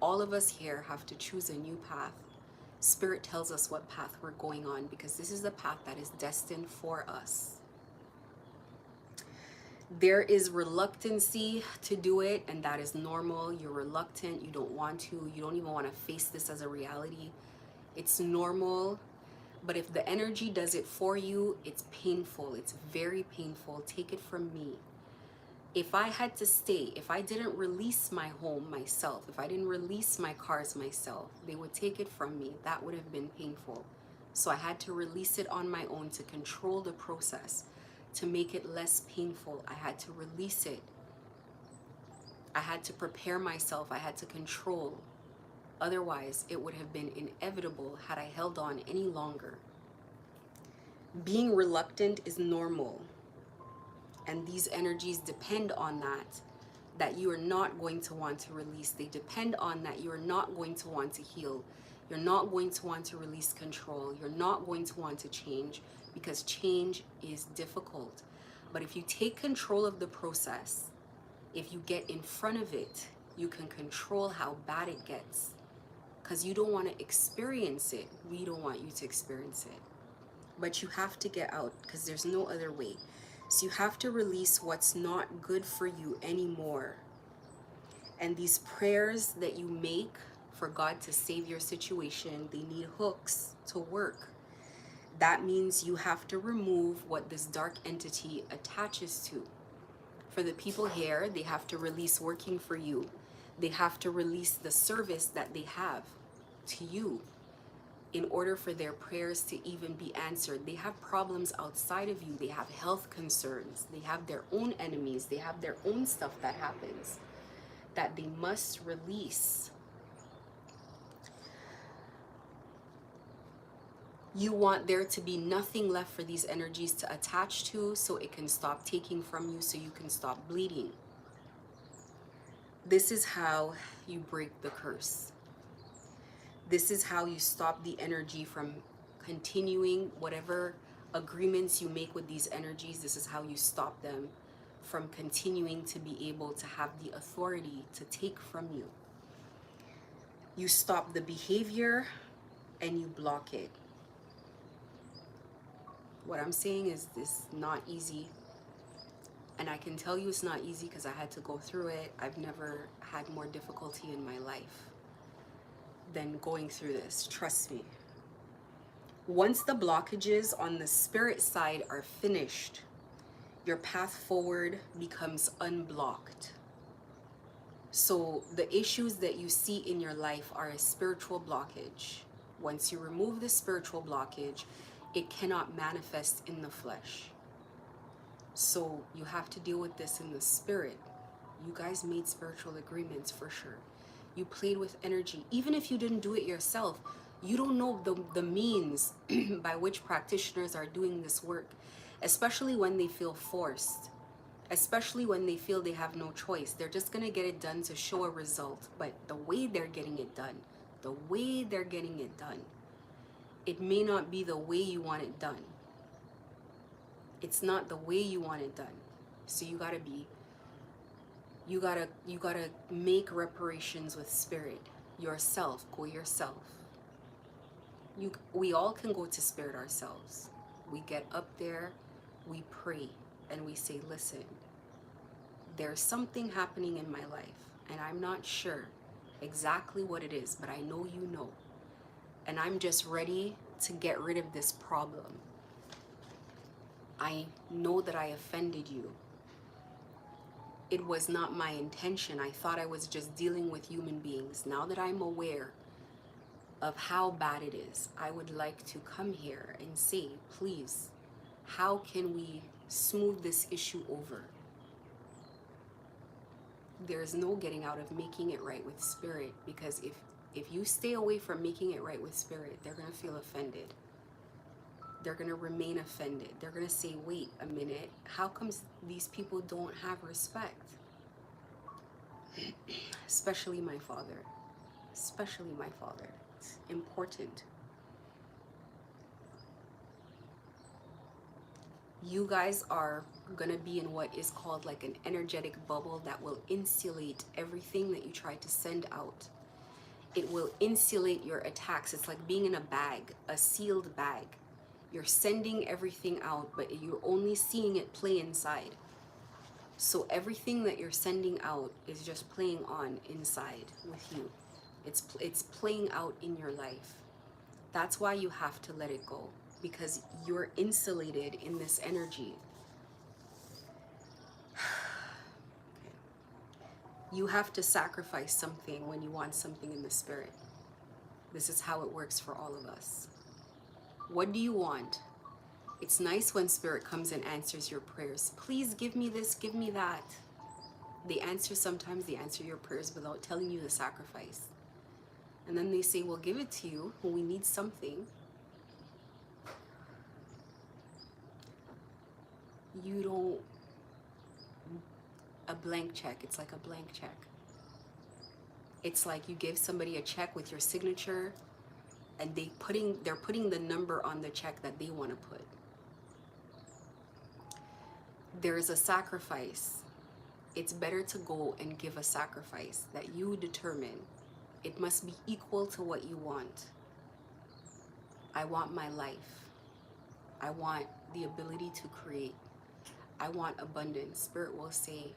S1: All of us here have to choose a new path. Spirit tells us what path we're going on, because this is the path that is destined for us. There is reluctancy to do it, and that is normal. You're reluctant, you don't want to, you don't even want to face this as a reality. It's normal. But if the energy does it for you, it's painful. It's very painful. Take it from me. If I had to stay, if I didn't release my home myself, if I didn't release my cars myself, they would take it from me. That would have been painful. So I had to release it on my own to control the process, to make it less painful. I had to release it. I had to prepare myself. I had to control. Otherwise, it would have been inevitable had I held on any longer. Being reluctant is normal. And these energies depend on that you are not going to want to release. They depend on that you are not going to want to heal. You're not going to want to release control. You're not going to want to change, because change is difficult. But if you take control of the process, if you get in front of it, you can control how bad it gets, because you don't want to experience it. We don't want you to experience it. But you have to get out, because there's no other way. So you have to release what's not good for you anymore. And these prayers that you make for God to save your situation, they need hooks to work. That means you have to remove what this dark entity attaches to. For the people here, they have to release working for you. They have to release the service that they have to you in order for their prayers to even be answered. They have problems outside of you. They have health concerns. They have their own enemies. They have their own stuff that happens that they must release. You want there to be nothing left for these energies to attach to, so it can stop taking from you, so you can stop bleeding. This is how you break the curse. This is how you stop the energy from continuing. Whatever agreements you make with these energies, this is how you stop them from continuing to be able to have the authority to take from you. You stop the behavior and you block it. What I'm saying is this not easy. And I can tell you it's not easy because I had to go through it. I've never had more difficulty in my life than going through this. Trust me. Once the blockages on the spirit side are finished, your path forward becomes unblocked. So the issues that you see in your life are a spiritual blockage. Once you remove the spiritual blockage, it cannot manifest in the flesh. So you have to deal with this in the spirit. You guys made spiritual agreements for sure. You played with energy. Even if you didn't do it yourself, you don't know the means by which practitioners are doing this work, especially when they feel forced, especially when they feel they have no choice. They're just going to get it done to show a result. But the way they're getting it done, it may not be the way you want it done. It's not the way you want it done. So you gotta make reparations with spirit. Yourself, go yourself. We all can go to spirit ourselves. We get up there, we pray, and we say, listen, there's something happening in my life, and I'm not sure exactly what it is, but I know you know. And I'm just ready to get rid of this problem. I know that I offended you. It was not my intention. I thought I was just dealing with human beings. Now that I'm aware of how bad it is, I would like to come here and say, please, how can we smooth this issue over? There's no getting out of making it right with spirit, because if you stay away from making it right with spirit, they're going to feel offended. They're going to remain offended. They're going to say, wait a minute, how comes these people don't have respect? Especially my father. Especially my father. It's important. You guys are going to be in what is called like an energetic bubble that will insulate everything that you try to send out. It will insulate your attacks. It's like being in a bag, a sealed bag. You're sending everything out, but you're only seeing it play inside. So everything that you're sending out is just playing on inside with you. It's playing out in your life. That's why you have to let it go, because you're insulated in this energy. Okay. You have to sacrifice something when you want something in the spirit. This is how it works for all of us. What do you want? It's nice when spirit comes and answers your prayers. Please give me this, give me that. Sometimes they answer your prayers without telling you the sacrifice. And then they say, we'll give it to you when we need something. You don't, a blank check, it's like a blank check. It's like you give somebody a check with your signature and they're putting the number on the check that they want to put. There is a sacrifice. It's better to go and give a sacrifice that you determine. It must be equal to what you want. I want my life. I want the ability to create. I want abundance. Spirit will say,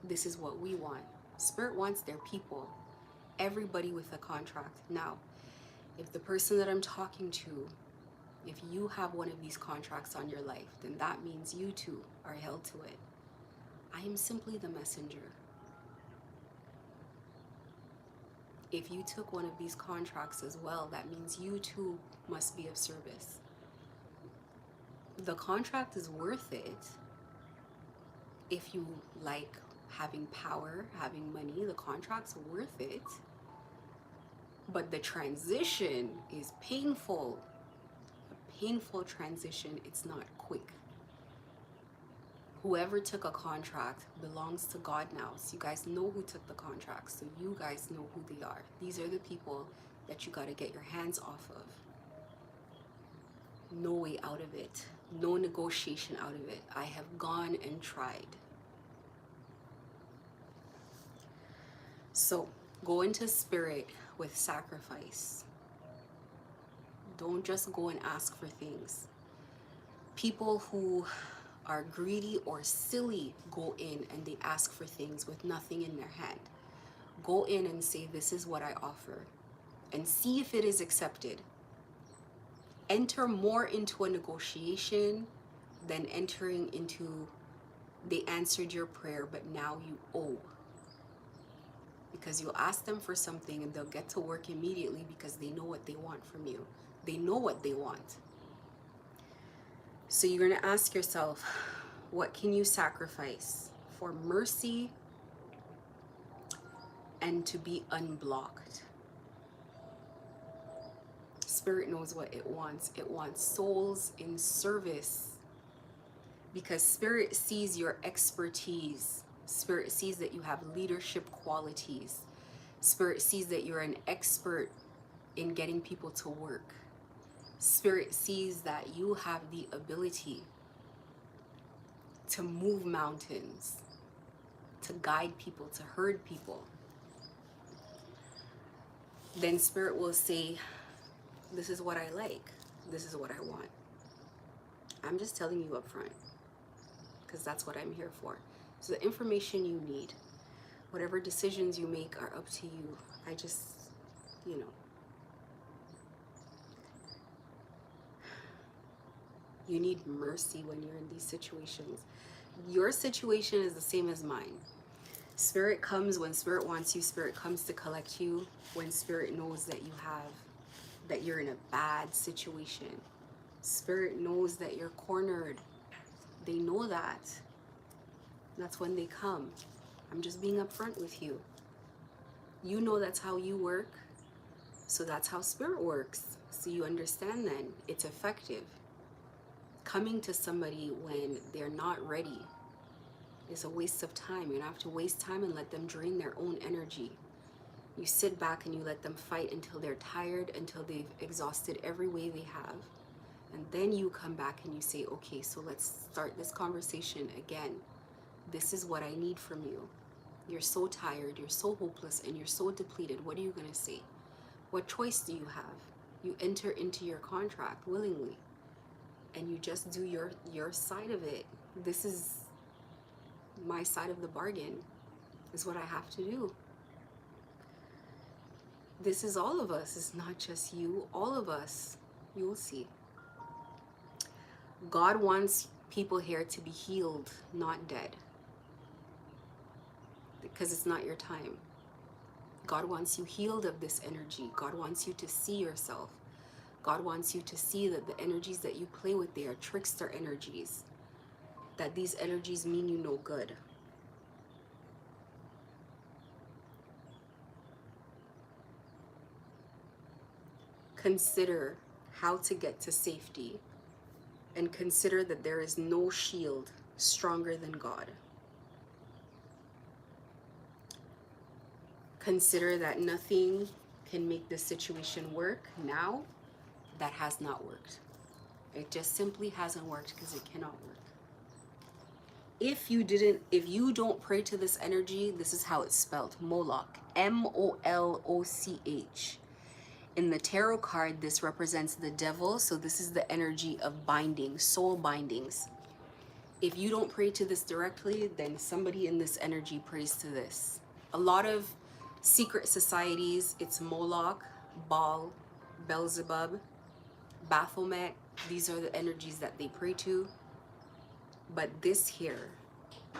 S1: this is what we want. Spirit wants their people. Everybody with a contract. Now, if the person that I'm talking to, if you have one of these contracts on your life, then that means you too are held to it. I am simply the messenger. If you took one of these contracts as well, that means you too must be of service. The contract is worth it. If you like having power, having money, the contract's worth it. But the transition is painful. A painful transition, it's not quick. Whoever took a contract belongs to God now. So you guys know who took the contract. So you guys know who they are. These are the people that you got to get your hands off of. No way out of it. No negotiation out of it. I have gone and tried. So go into spirit with sacrifice. Don't just go and ask for things. People who are greedy or silly go in and they ask for things with nothing in their hand. Go in and say, this is what I offer, and see if it is accepted. Enter more into a negotiation than entering into, they answered your prayer, but now you owe. Because you'll ask them for something and they'll get to work immediately because they know what they want from you. They know what they want. So you're going to ask yourself, what can you sacrifice for mercy and to be unblocked? Spirit knows what it wants. It wants souls in service, because Spirit sees your expertise. Spirit sees that you have leadership qualities. Spirit sees that you're an expert in getting people to work. Spirit sees that you have the ability to move mountains, to guide people, to herd people. Then Spirit will say, this is what I like. This is what I want. I'm just telling you up front, because that's what I'm here for. So the information you need, whatever decisions you make are up to you. I just, you need mercy when you're in these situations. Your situation is the same as mine. Spirit comes when Spirit wants you. Spirit comes to collect you when Spirit knows that you're in a bad situation. Spirit knows that you're cornered. They know that. That's when they come. I'm just being upfront with you. You know that's how you work. So that's how Spirit works. So you understand then. It's effective. coming to somebody when they're not ready is a waste of time. You don't have to waste time and let them drain their own energy. You sit back and you let them fight until they're tired, until they've exhausted every way they have. And then you come back and you say, okay, so let's start this conversation again. This is what I need from you. You're so tired, you're so hopeless, and you're so depleted. What are you going to say? What choice do you have? You enter into your contract willingly, and you just do your side of it. This is my side of the bargain. This is what I have to do. This is all of us. It's not just you. All of us. You will see. God wants people here to be healed, not dead. Because it's not your time. God wants you healed of this energy. God wants you to see yourself. God wants you to see that the energies that you play with, they are trickster energies. That these energies mean you no good. Consider how to get to safety, and consider that there is no shield stronger than God. Consider that nothing can make this situation work now that has not worked. It just simply hasn't worked because it cannot work. If you don't pray to this energy, this is how it's spelled: Moloch, Moloch. In the tarot card, this represents the devil, so this is the energy of binding, soul bindings. If you don't pray to this directly, then somebody in this energy prays to this. A lot of secret societies, it's Moloch, Baal, Beelzebub, Baphomet. These are the energies that they pray to. But this here,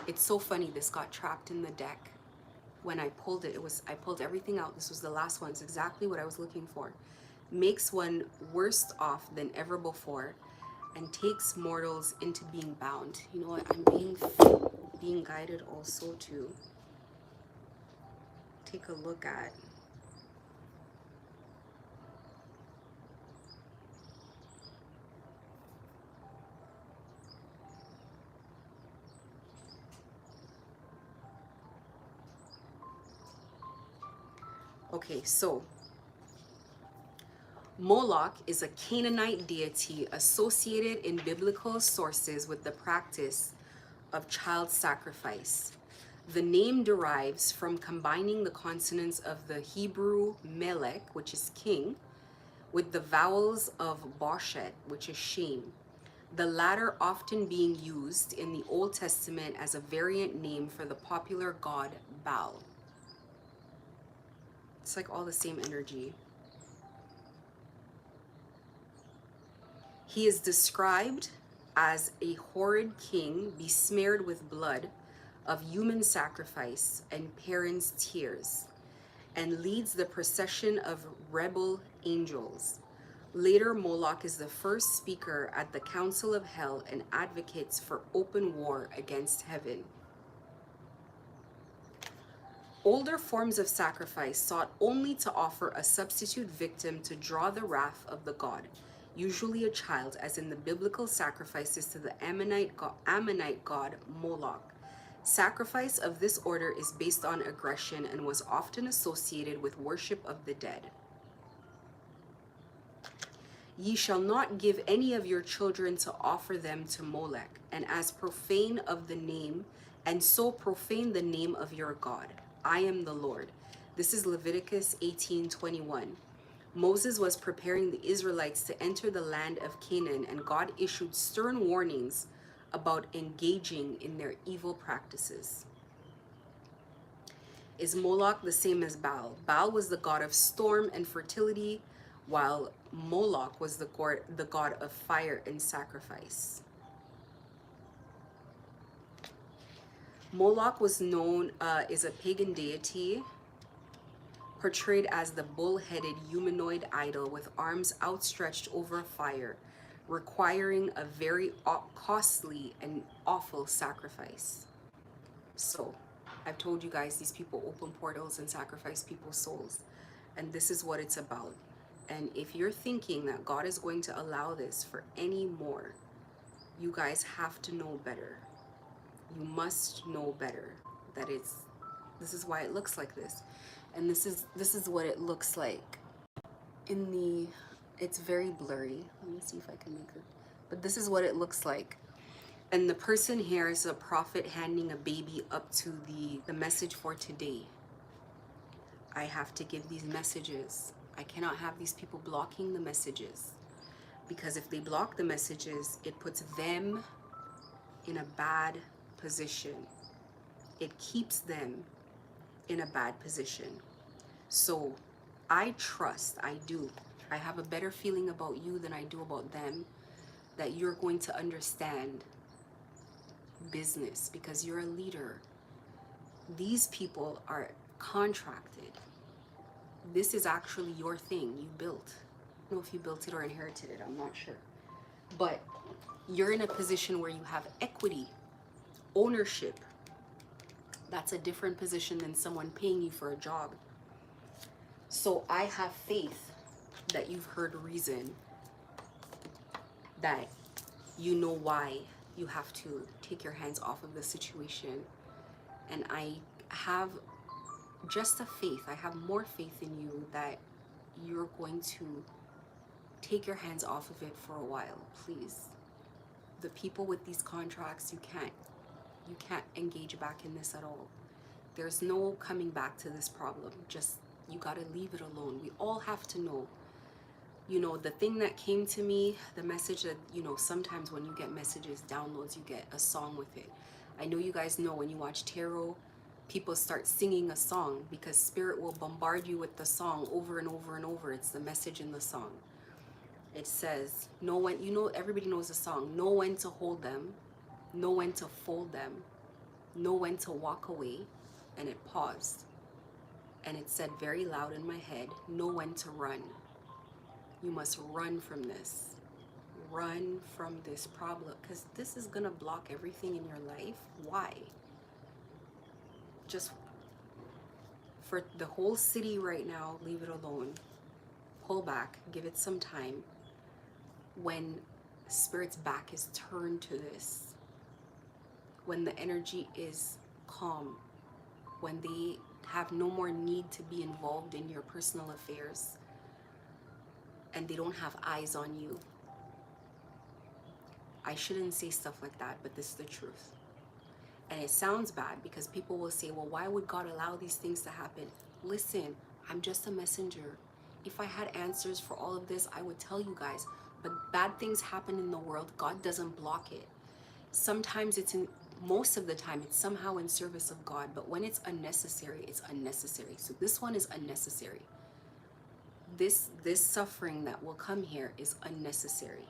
S1: it's so funny, this got trapped in the deck. When I pulled it, I pulled everything out. This was the last one. It's exactly what I was looking for. Makes one worse off than ever before, and takes mortals into being bound. You know what? I'm being guided also to take a look at. Okay, so Moloch is a Canaanite deity associated in biblical sources with the practice of child sacrifice. The name derives from combining the consonants of the Hebrew melech, which is king, with the vowels of boshet, which is shame. The latter often being used in the Old Testament as a variant name for the popular god Baal. It's like all the same energy. He is described as a horrid king besmeared with blood of human sacrifice and parents' tears, and leads the procession of rebel angels. Later, Moloch is the first speaker at the Council of Hell and advocates for open war against heaven. Older forms of sacrifice sought only to offer a substitute victim to draw the wrath of the god, usually a child, as in the biblical sacrifices to the Ammonite god Moloch. Sacrifice of this order is based on aggression and was often associated with worship of the dead. Ye shall not give any of your children to offer them to Molech, and as profane of the name, and so profane the name of your God. I am the Lord. This is Leviticus 18:21. Moses was preparing the Israelites to enter the land of Canaan, and God issued stern warnings about engaging in their evil practices. Is Moloch the same as Baal? Baal was the god of storm and fertility, while Moloch was the god of fire and sacrifice. Moloch was known is a pagan deity portrayed as the bull-headed humanoid idol with arms outstretched over fire, requiring a very costly and awful sacrifice. So, I've told you guys, these people open portals and sacrifice people's souls, and this is what it's about. And if you're thinking that God is going to allow this for any more, You guys have to know better. You must know better. That this is why it looks like this. And this is what it looks like in the, it's very blurry. Let me see if I can make it. But this is what it looks like. And the person here is a prophet handing a baby up to the message for today. I have to give these messages. I cannot have these people blocking the messages, because if they block the messages, it puts them in a bad position. It keeps them in a bad position. So I trust, I do. I have a better feeling about you than I do about them, that you're going to understand business because you're a leader. These people are contracted. This is actually your thing you built. I don't know if you built it or inherited it, I'm not sure. But you're in a position where you have equity, ownership. That's a different position than someone paying you for a job. So I have faith that you've heard reason, that you know why you have to take your hands off of the situation. And I have just a faith, I have more faith in you that you're going to take your hands off of it for a while, please. The people with these contracts, you can't engage back in this at all. There's no coming back to this problem. Just, you gotta leave it alone. We all have to know. You know, the thing that came to me, the message that, you know, sometimes when you get messages, downloads, you get a song with it. I know you guys know when you watch tarot, people start singing a song because spirit will bombard you with the song over and over and over. It's the message in the song. It says, know when, you know, everybody knows the song, know when to hold them, know when to fold them, know when to walk away. And it paused. And it said very loud in my head, know when to run. You must run from this. Run from this problem, because this is gonna block everything in your life. Why? Just for the whole city right now, leave it alone. Pull back, give it some time. When Spirit's back is turned to this, when the energy is calm, when they have no more need to be involved in your personal affairs, and they don't have eyes on you. I shouldn't say stuff like that, but this is the truth. And it sounds bad because people will say, well, why would God allow these things to happen? Listen, I'm just a messenger. If I had answers for all of this, I would tell you guys. But bad things happen in the world. God doesn't block it. Sometimes most of the time, it's somehow in service of God. But when it's unnecessary, it's unnecessary. So this one is unnecessary. This suffering that will come here is unnecessary.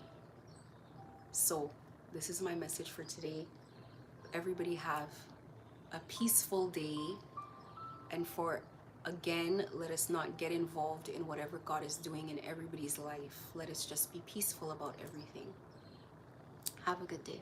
S1: So this is my message for today. Everybody have a peaceful day. And again, let us not get involved in whatever God is doing in everybody's life. Let us just be peaceful about everything. Have a good day.